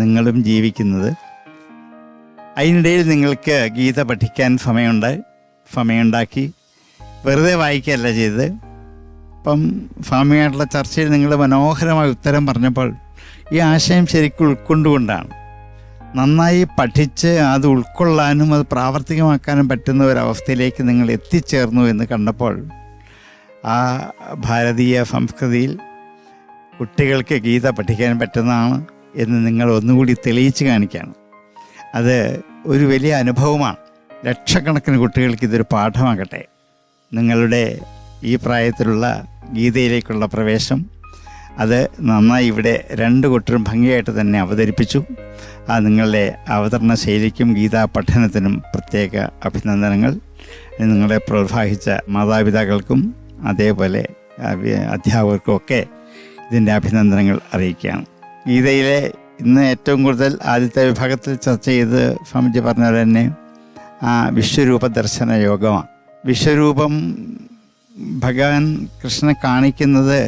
നിങ്ങളും ജീവിക്കുന്നത്. അതിനിടയിൽ നിങ്ങൾക്ക് ഗീത പഠിക്കാൻ സമയമുണ്ടാക്കി വെറുതെ വായിക്കുകയല്ല ചെയ്തത്. ഇപ്പം സ്വാമിയായിട്ടുള്ള ചർച്ചയിൽ നിങ്ങൾ മനോഹരമായ ഉത്തരം പറഞ്ഞപ്പോൾ ഈ ആശയം ശരിക്കും ഉൾക്കൊണ്ടുകൊണ്ടാണ്. നന്നായി പഠിച്ച് അത് ഉൾക്കൊള്ളാനും അത് പ്രാവർത്തികമാക്കാനും പറ്റുന്ന ഒരവസ്ഥയിലേക്ക് നിങ്ങൾ എത്തിച്ചേർന്നു എന്ന് കണ്ടപ്പോൾ ആ ഭാരതീയ സംസ്കൃതിയിൽ കുട്ടികൾക്ക് ഗീത പഠിക്കാൻ പറ്റുന്നതാണ് എന്ന് നിങ്ങൾ ഒന്നുകൂടി തെളിയിച്ച് കാണിക്കുകയാണ്. അത് ഒരു വലിയ അനുഭവമാണ്. ലക്ഷക്കണക്കിന് കുട്ടികൾക്ക് ഇതൊരു പാഠമാകട്ടെ. നിങ്ങളുടെ ഈ പ്രായത്തിലുള്ള ഗീതയിലേക്കുള്ള പ്രവേശം അത് നന്നായി ഇവിടെ രണ്ടു കൂട്ടരും ഭംഗിയായിട്ട് തന്നെ അവതരിപ്പിച്ചു. ആ നിങ്ങളുടെ അവതരണ ശൈലിക്കും ഗീതാ പഠനത്തിനും പ്രത്യേക അഭിനന്ദനങ്ങൾ. നിങ്ങളെ പ്രോത്സാഹിച്ച മാതാപിതാക്കൾക്കും അതേപോലെ അധ്യാപകർക്കും ഒക്കെ ഇതിൻ്റെ അഭിനന്ദനങ്ങൾ അറിയിക്കുകയാണ്. ഗീതയിലെ ഇന്ന് ഏറ്റവും കൂടുതൽ ആദ്യത്തെ വിഭാഗത്തിൽ ചർച്ച ചെയ്ത് സ്വാമിജി പറഞ്ഞ തന്നെ ആ വിശ്വരൂപ ദർശന യോഗമാണ്. വിശ്വരൂപം ഭഗവാൻ കൃഷ്ണനെ കാണിക്കുന്നത്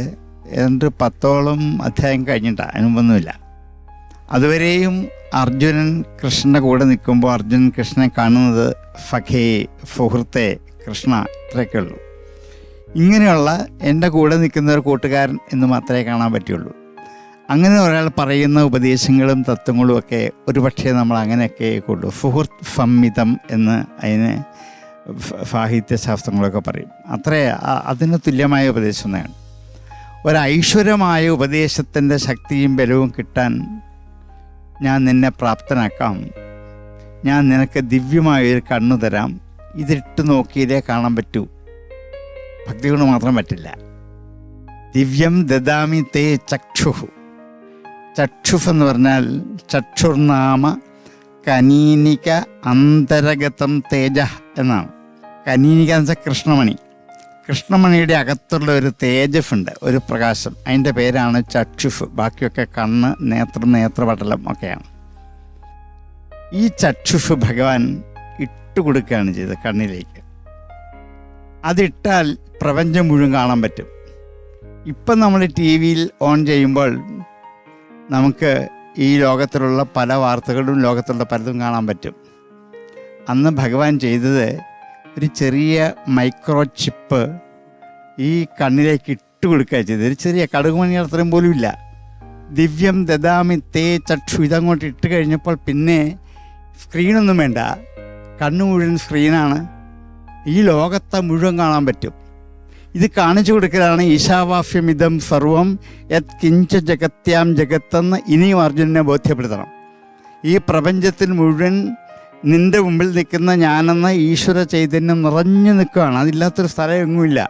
10ഓളം അധ്യായം കഴിഞ്ഞിട്ടാണ്, അതിനുമ്പൊന്നുമില്ല. അതുവരെയും അർജുനൻ കൃഷ്ണൻ്റെ കൂടെ നിൽക്കുമ്പോൾ അർജുനൻ കൃഷ്ണനെ കാണുന്നത് സഖേ, സുഹൃത്തെ, കൃഷ്ണ, ഇത്രയൊക്കെ ഉള്ളൂ. ഇങ്ങനെയുള്ള എൻ്റെ കൂടെ നിൽക്കുന്ന ഒരു കൂട്ടുകാരൻ എന്ന് മാത്രമേ കാണാൻ പറ്റുള്ളൂ. അങ്ങനെ ഒരാൾ പറയുന്ന ഉപദേശങ്ങളും തത്വങ്ങളും ഒക്കെ ഒരുപക്ഷെ നമ്മൾ അങ്ങനെയൊക്കെ കൊള്ളൂ. സുഹൃത്ത് സംമിതം എന്ന് അതിന് സാഹിത്യശാസ്ത്രങ്ങളൊക്കെ പറയും. അതിന് തുല്യമായ ഉപദേശം തന്നെയാണ്. ഒരൈശ്വര്യമായ ഉപദേശത്തിൻ്റെ ശക്തിയും ബലവും കിട്ടാൻ ഞാൻ നിന്നെ പ്രാപ്തനാക്കാം, ഞാൻ നിനക്ക് ദിവ്യമായൊരു കണ്ണു തരാം, ഇതിട്ട് നോക്കിയില്ലേ കാണാൻ പറ്റൂ. ഭക്തി കൊണ്ട് മാത്രം പറ്റില്ല. ദിവ്യം ദദാമി തേ ചക്ഷുഹു. ചക്ഷുഫ് എന്ന് പറഞ്ഞാൽ ചക്ഷുർനാമ കനീനിക അന്തരഗതം തേജ എന്നാണ്. കനീനിക എന്ന് വെച്ചാൽ കൃഷ്ണമണി. കൃഷ്ണമണിയുടെ അകത്തുള്ള ഒരു തേജസ് ഉണ്ട്, ഒരു പ്രകാശം. അതിൻ്റെ പേരാണ് ചക്ഷുഫ്. ബാക്കിയൊക്കെ കണ്ണ്, നേത്രപടലം ഒക്കെയാണ്. ഈ ചക്ഷുഫ് ഭഗവാൻ ഇട്ടുകൊടുക്കുകയാണ് ചെയ്തത് കണ്ണിലേക്ക്. അതിട്ടാൽ പ്രപഞ്ചം മുഴുവൻ കാണാൻ പറ്റും. ഇപ്പം നമ്മൾ TV-യിൽ ഓൺ ചെയ്യുമ്പോൾ നമുക്ക് ഈ ലോകത്തിലുള്ള പല വാർത്തകളും ലോകത്തുള്ള പലതും കാണാൻ പറ്റും. അന്ന് ഭഗവാൻ ചെയ്തത് ഒരു ചെറിയ മൈക്രോ ചിപ്പ് ഈ കണ്ണിലേക്ക് ഇട്ട് കൊടുക്കുക ചെയ്തത്. ഒരു ചെറിയ കടുകുമണി അത്രയും പോലും ഇല്ല. ദിവ്യം ദദാമി തേ ചക്ഷു. ഇതങ്ങോട്ട് ഇട്ട് കഴിഞ്ഞപ്പോൾ പിന്നെ സ്ക്രീനൊന്നും വേണ്ട, കണ്ണ് മുഴുവൻ സ്ക്രീനാണ്. ഈ ലോകത്തെ മുഴുവൻ കാണാൻ പറ്റും. ഇത് കാണിച്ചു കൊടുക്കലാണ് ഈശാവാസ്യമിതം സർവം യത് കിഞ്ച ജഗത്യാം ജഗത്തെന്ന് ഇനിയും അർജുനനെ ബോധ്യപ്പെടുത്തണം. ഈ പ്രപഞ്ചത്തിൽ മുഴുവൻ നിൻ്റെ മുമ്പിൽ നിൽക്കുന്ന ഞാനെന്ന ഈശ്വര ചൈതന്യം നിറഞ്ഞു നിൽക്കുകയാണ്. അതില്ലാത്തൊരു സ്ഥലം എങ്ങുമില്ല.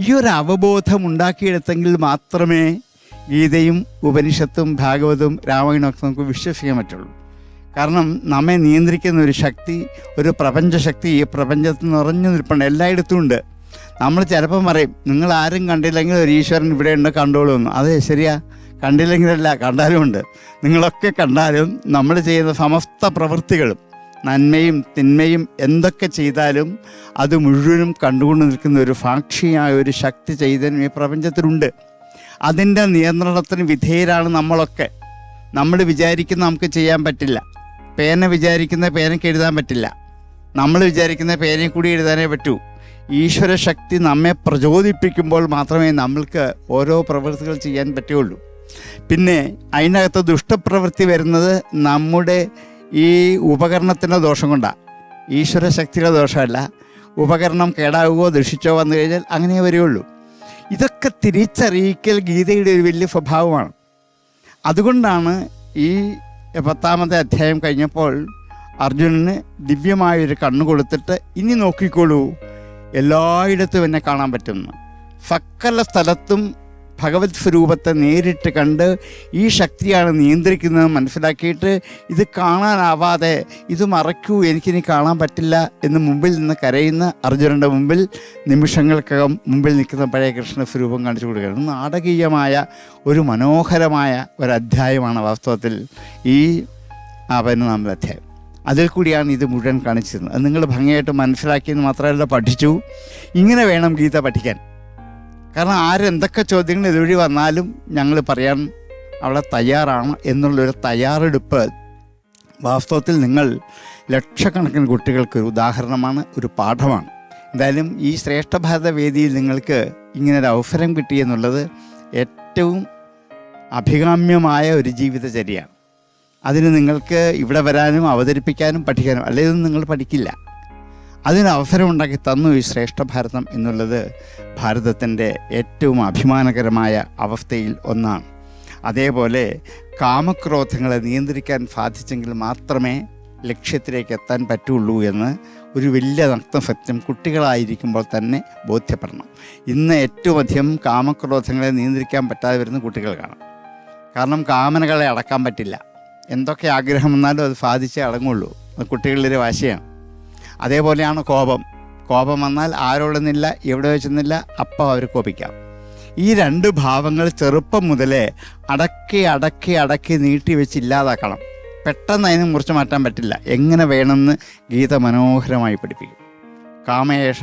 ഈ ഒരു അവബോധം ഉണ്ടാക്കിയെടുത്തെങ്കിൽ മാത്രമേ ഗീതയും ഉപനിഷത്തും ഭാഗവതവും രാമായണമൊക്കെ നമുക്ക് വിശ്വസിക്കാൻ പറ്റുള്ളൂ. കാരണം നമ്മെ നിയന്ത്രിക്കുന്ന ഒരു ശക്തി, ഒരു പ്രപഞ്ചശക്തി ഈ പ്രപഞ്ചത്തിൽ നിറഞ്ഞു നിൽപ്പുണ്ട്, എല്ലായിടത്തും ഉണ്ട്. നമ്മൾ ചിലപ്പം പറയും നിങ്ങൾ ആരും കണ്ടില്ലെങ്കിൽ ഒരു ഈശ്വരൻ ഇവിടെയുണ്ട് കണ്ടോളൂ എന്ന്. അതെ, ശരിയാ, കണ്ടില്ലെങ്കിലല്ല, കണ്ടാലും ഉണ്ട്. നിങ്ങളൊക്കെ കണ്ടാലും നമ്മൾ ചെയ്യുന്ന സമസ്ത പ്രവൃത്തികളും നന്മയും തിന്മയും എന്തൊക്കെ ചെയ്താലും അത് മുഴുവനും കണ്ടുകൊണ്ട് നിൽക്കുന്ന ഒരു സാക്ഷിയായ ഒരു ശക്തി ചൈതന്യം ഈ പ്രപഞ്ചത്തിലുണ്ട്. അതിൻ്റെ നിയന്ത്രണത്തിന് വിധേയരാണ് നമ്മളൊക്കെ. നമ്മൾ വിചാരിക്കുന്ന നമുക്ക് ചെയ്യാൻ പറ്റില്ല. പേന വിചാരിക്കുന്ന പേനയ്ക്ക് എഴുതാൻ പറ്റില്ല. നമ്മൾ വിചാരിക്കുന്ന പേനയിൽ കൂടി എഴുതാനേ പറ്റൂ. ഈശ്വര ശക്തി നമ്മെ പ്രചോദിപ്പിക്കുമ്പോൾ മാത്രമേ നമ്മൾക്ക് ഓരോ പ്രവൃത്തികൾ ചെയ്യാൻ പറ്റുകയുള്ളൂ. പിന്നെ അതിനകത്ത് ദുഷ്ടപ്രവൃത്തി വരുന്നത് നമ്മുടെ ഈ ഉപകരണത്തിൻ്റെ ദോഷം കൊണ്ടാണ്. ഈശ്വര ശക്തിയുടെ ദോഷമല്ല. ഉപകരണം കേടാവുകയോ ദുഷിച്ചോ വന്നു കഴിഞ്ഞാൽ അങ്ങനെ വരികയുള്ളൂ. ഇതൊക്കെ തിരിച്ചറിയിക്കൽ ഗീതയുടെ ഒരു വലിയ സ്വഭാവമാണ്. അതുകൊണ്ടാണ് ഈ 10ാമത്തെ അധ്യായം കഴിഞ്ഞപ്പോൾ അർജുനന് ദിവ്യമായൊരു കണ്ണ് കൊടുത്തിട്ട് ഇനി നോക്കിക്കോളൂ, എല്ലായിടത്തും എന്നെ കാണാൻ പറ്റുന്നു. സകല സ്ഥലത്തും ഭഗവത് സ്വരൂപത്തെ നേരിട്ട് കണ്ട് ഈ ശക്തിയാണ് നിയന്ത്രിക്കുന്നത് മനസ്സിലാക്കിയിട്ട് ഇത് കാണാനാവാതെ ഇത് മറയ്ക്കൂ, എനിക്കിനി കാണാൻ പറ്റില്ല എന്ന് മുമ്പിൽ നിന്ന് കരയുന്ന അർജുനൻ്റെ മുമ്പിൽ നിമിഷങ്ങൾക്കകം മുമ്പിൽ നിൽക്കുന്ന പഴയ കൃഷ്ണ സ്വരൂപം കാണിച്ചു കൊടുക്കുകയാണ്. നാടകീയമായ ഒരു മനോഹരമായ ഒരധ്യായമാണ് വാസ്തവത്തിൽ ഈ 11ാമത്തെ അധ്യായം. അതിൽ കൂടിയാണ് ഇത് മുഴുവൻ കാണിച്ചിരുന്നത്. അത് നിങ്ങൾ ഭംഗിയായിട്ട് മനസ്സിലാക്കിയെന്ന് മാത്രമല്ല, പഠിച്ചു. ഇങ്ങനെ വേണം ഗീത പഠിക്കാൻ. കാരണം ആരെന്തൊക്കെ ചോദ്യങ്ങൾ ഇതുവഴി വന്നാലും ഞങ്ങൾ പറയാൻ അവിടെ തയ്യാറാണ് എന്നുള്ളൊരു തയ്യാറെടുപ്പ് വാസ്തവത്തിൽ നിങ്ങൾ ലക്ഷക്കണക്കിന് കുട്ടികൾക്ക് ഒരു ഉദാഹരണമാണ്, ഒരു പാഠമാണ്. എന്തായാലും ഈ ശ്രേഷ്ഠ ഭാരത വേദിയിൽ നിങ്ങൾക്ക് ഇങ്ങനൊരു അവസരം കിട്ടിയെന്നുള്ളത് ഏറ്റവും അഭികാമ്യമായ ഒരു ജീവിതചര്യയാണ്. അതിന് നിങ്ങൾക്ക് ഇവിടെ വരാനും അവതരിപ്പിക്കാനും പഠിക്കാനും, അല്ലെങ്കിൽ നിങ്ങൾ പഠിക്കില്ല. അതിന് അവസരമുണ്ടാക്കി തന്നു ഈ ശ്രേഷ്ഠ ഭാരതം എന്നുള്ളത് ഭാരതത്തിൻ്റെ ഏറ്റവും അഭിമാനകരമായ അവസ്ഥയിൽ ഒന്നാണ്. അതേപോലെ കാമക്രോധങ്ങളെ നിയന്ത്രിക്കാൻ സാധിച്ചെങ്കിൽ മാത്രമേ ലക്ഷ്യത്തിലേക്ക് എത്താൻ പറ്റുള്ളൂ എന്ന് ഒരു വലിയ നഗ്നസത്യം കുട്ടികളായിരിക്കുമ്പോൾ തന്നെ ബോധ്യപ്പെടണം. ഇന്ന് ഏറ്റവും അധികം കാമക്രോധങ്ങളെ നിയന്ത്രിക്കാൻ പറ്റാതെ വരുന്ന കുട്ടികൾ കാണാം. കാരണം കാമനകളെ അടക്കാൻ പറ്റില്ല. എന്തൊക്കെ ആഗ്രഹം വന്നാലും അത് സാധിച്ചേ അടങ്ങുള്ളൂ. അത് കുട്ടികളുടെ വാശിയാണ്. അതേപോലെയാണ് കോപം. കോപം വന്നാൽ ആരോടുന്നില്ല, എവിടെ വെച്ചെന്നില്ല, അപ്പം അവർ കോപിക്കാം. ഈ 2 ഭാവങ്ങൾ ചെറുപ്പം മുതലേ അടക്കി നീട്ടി വെച്ച് ഇല്ലാതാക്കണം. പെട്ടെന്ന് അതിനെ മുറിച്ച് മാറ്റാൻ പറ്റില്ല. എങ്ങനെ വേണമെന്ന് ഗീത മനോഹരമായി പഠിപ്പിക്കും. കാമയേഷ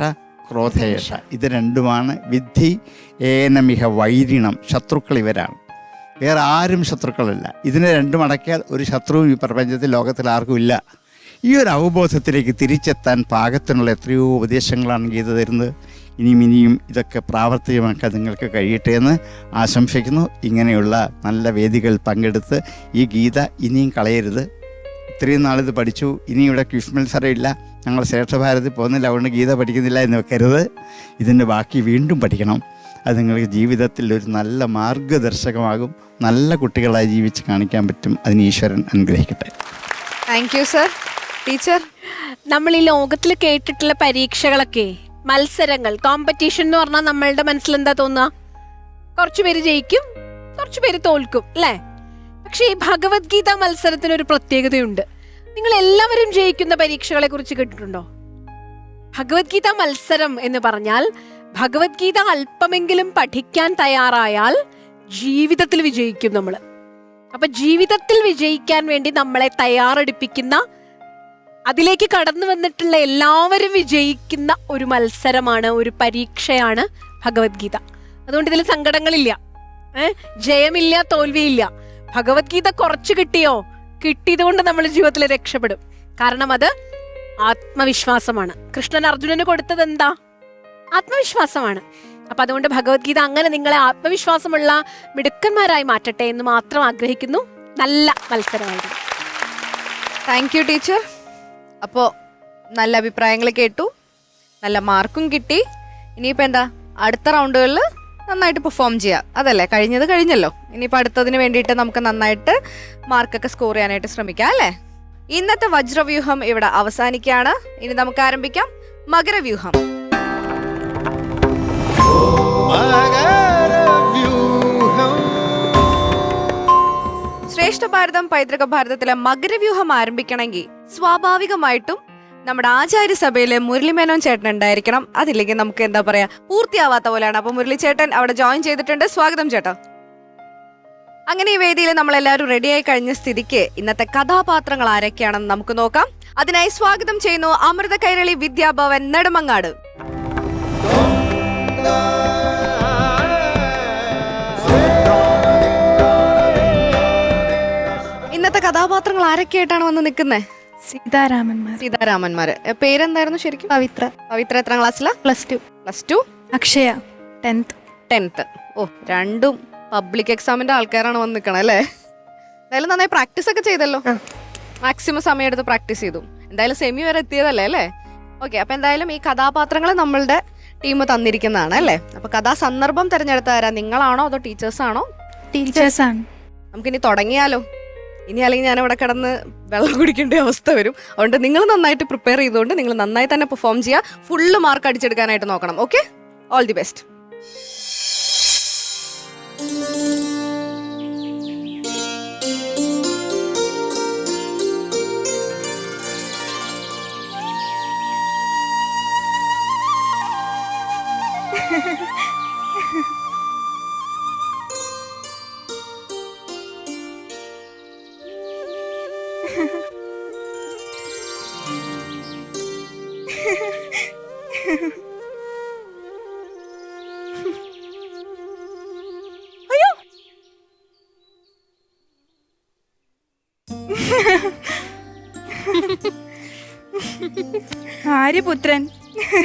ക്രോധയേഷ, ഇത് രണ്ടുമാണ് വിദ്ധി ഏനമിഹ വൈരിണം. ശത്രുക്കൾ ഇവരാണ്, വേറെ ആരും ശത്രുക്കളല്ല. ഇതിനെ രണ്ടും അടക്കിയാൽ ഒരു ശത്രുവും ഈ പ്രപഞ്ചത്തിൽ ലോകത്തിൽ ആർക്കും ഇല്ല. ഈ ഒരു അവബോധത്തിലേക്ക് തിരിച്ചെത്താൻ പാകത്തിനുള്ള എത്രയോ ഉപദേശങ്ങളാണ് ഗീത തരുന്നത്. ഇനിയും ഇതൊക്കെ പ്രാവർത്തികമാക്കാൻ നിങ്ങൾക്ക് കഴിയട്ടെ എന്ന് ആശംസിക്കുന്നു. ഇങ്ങനെയുള്ള നല്ല വേദികൾ പങ്കെടുത്ത് ഈ ഗീത ഇനിയും കളയരുത്. ഇത്രയും നാളിത് പഠിച്ചു, ഇനി ഇവിടെ ക്വിസ് മത്സരമില്ല, ഞങ്ങൾ ശ്രേഷ്ഠഭാരതത്തിൽ പോകുന്നില്ല, അതുകൊണ്ട് ഗീത പഠിക്കുന്നില്ല എന്ന് വെക്കരുത്. ഇതിൻ്റെ ബാക്കി വീണ്ടും പഠിക്കണം. അത് നിങ്ങൾക്ക് ജീവിതത്തിൽ ഒരു നല്ല മാർഗദർശകമാകും. നല്ല കുട്ടികളായി ജീവിച്ച് കാണിക്കാൻ പറ്റും. അതിന് ഈശ്വരൻ അനുഗ്രഹിക്കട്ടെ. Thank you sir. ടീച്ചർ, നമ്മൾ ഈ ലോകത്തിൽ കേട്ടിട്ടുള്ള പരീക്ഷകളൊക്കെ, മത്സരങ്ങൾ, കോമ്പറ്റീഷൻ എന്ന് പറഞ്ഞാൽ നമ്മളുടെ മനസ്സിൽ എന്താ തോന്നുക? കുറച്ചു പേര് ജയിക്കും, കുറച്ചു പേര് തോൽക്കും, അല്ലേ? പക്ഷെ ഈ ഭഗവത്ഗീത മത്സരത്തിനൊരു പ്രത്യേകതയുണ്ട്. നിങ്ങൾ എല്ലാവരും ജയിക്കുന്ന പരീക്ഷകളെ കുറിച്ച് കേട്ടിട്ടുണ്ടോ? ഭഗവത്ഗീത മത്സരം എന്ന് പറഞ്ഞാൽ ഭഗവത്ഗീത അല്പമെങ്കിലും പഠിക്കാൻ തയ്യാറായാൽ ജീവിതത്തിൽ വിജയിക്കും നമ്മൾ. അപ്പൊ ജീവിതത്തിൽ വിജയിക്കാൻ വേണ്ടി നമ്മളെ തയ്യാറെടുപ്പിക്കുന്ന, അതിലേക്ക് കടന്നു വന്നിട്ടുള്ള എല്ലാവരും വിജയിക്കുന്ന ഒരു മത്സരമാണ്, ഒരു പരീക്ഷയാണ് ഭഗവത്ഗീത. അതുകൊണ്ട് ഇതിൽ സങ്കടങ്ങളില്ല, ജയമില്ല, തോൽവിയില്ല. ഭഗവത്ഗീത കുറച്ച് കിട്ടിയോ, കിട്ടിയത് കൊണ്ട് നമ്മൾ ജീവിതത്തിൽ രക്ഷപ്പെടും. കാരണം അത് ആത്മവിശ്വാസമാണ്. കൃഷ്ണൻ അർജുനന് കൊടുത്തത് എന്താ? ആത്മവിശ്വാസമാണ്. അപ്പൊ അതുകൊണ്ട് ഭഗവത്ഗീത അങ്ങനെ നിങ്ങളെ ആത്മവിശ്വാസമുള്ള മിടുക്കന്മാരായി മാറ്റട്ടെ എന്ന് മാത്രം ആഗ്രഹിക്കുന്നു. നല്ല മത്സരമായിരുന്നു. Thank you teacher. അപ്പോൾ നല്ല അഭിപ്രായങ്ങൾ കേട്ടു, നല്ല മാർക്കും കിട്ടി. ഇനിയിപ്പോൾ എന്താ, അടുത്ത റൗണ്ടുകളിൽ നന്നായിട്ട് പെർഫോം ചെയ്യാം. അതല്ലേ, കഴിഞ്ഞത് കഴിഞ്ഞല്ലോ. ഇനിയിപ്പോൾ അടുത്തതിന് വേണ്ടിയിട്ട് നമുക്ക് നന്നായിട്ട് മാർക്കൊക്കെ സ്കോർ ചെയ്യാനായിട്ട് ശ്രമിക്കാം, അല്ലേ? ഇന്നത്തെ വജ്രവ്യൂഹം ഇവിടെ അവസാനിക്കുകയാണ്. ഇനി നമുക്ക് ആരംഭിക്കാം മകരവ്യൂഹം. ശ്രേഷ്ഠ ഭാരതം പൈതൃക ഭാരതത്തിലെ മകരവ്യൂഹം ആരംഭിക്കണമെങ്കിൽ സ്വാഭാവികമായിട്ടും നമ്മുടെ ആചാര്യസഭയിലെ മുരളിമേനോൻ ചേട്ടൻ ഉണ്ടായിരിക്കണം. അതില്ലെങ്കിൽ നമുക്ക് എന്താ പറയാ, പൂർത്തിയാവാത്ത പോലെയാണ്. അപ്പൊ മുരളി ചേട്ടൻ അവിടെ ജോയിൻ ചെയ്തിട്ടുണ്ട്. സ്വാഗതം ചേട്ടാ. അങ്ങനെ ഈ വേദിയിൽ നമ്മളെല്ലാവരും റെഡിയായി കഴിഞ്ഞ സ്ഥിതിക്ക് ഇന്നത്തെ കഥാപാത്രങ്ങൾ ആരൊക്കെയാണെന്ന് നമുക്ക് നോക്കാം. അതിനായി സ്വാഗതം ചെയ്യുന്നു അമൃത കൈരളി വിദ്യാഭവൻ നെടുമങ്ങാട്. Yeah. കഥാപാത്രങ്ങൾ ആരൊക്കെയായിട്ടാണ് വന്ന് നിൽക്കുന്നത്? സീതാരാമന്മാർ. സീതാരാമന്മാര്. പേരെന്തായിരുന്നു ശരിക്കും? പവിത്ര. പവിത്ര എത്രാം ക്ലാസ്സിലാ? +2. അക്ഷയ 10th. ഓ, രണ്ടും പബ്ലിക് എക്സാമിന്റെ ആൾക്കാരാണ് വന്ന് നിൽക്കണേ അല്ലേ? എന്തായാലും നന്നായി പ്രാക്ടീസ് ഒക്കെ ചെയ്തല്ലോ. മാക്സിമം സമയം എടുത്ത് പ്രാക്ടീസ് ചെയ്തു. എന്തായാലും സെമി വരെ എത്തിയതല്ലേ അല്ലേ? ഓക്കെ, അപ്പൊ എന്തായാലും ഈ കഥാപാത്രങ്ങൾ നമ്മളുടെ ടീം തന്നിരിക്കുന്നതാണ് അല്ലേ? അപ്പൊ കഥാസന്ദർഭം തിരഞ്ഞെടുത്ത ആരാ? നിങ്ങളാണോ അതോ ടീച്ചേഴ്സാണോ? ടീച്ചേഴ്സാണ്. നമുക്കിനി തുടങ്ങിയാലോ? ഇനി അല്ലെങ്കിൽ ഞാൻ ഇവിടെ കിടന്ന് വെള്ളം കുടിക്കേണ്ട അവസ്ഥ വരും. അതുകൊണ്ട് നിങ്ങൾ നന്നായിട്ട് പ്രിപ്പയർ ചെയ്തുകൊണ്ട് നിങ്ങൾ നന്നായി തന്നെ പെർഫോം ചെയ്യുക. ഫുള്ള് മാർക്ക് അടിച്ചെടുക്കാനായിട്ട് നോക്കണം. Okay, all the best. ആര്യപുത്രൻ.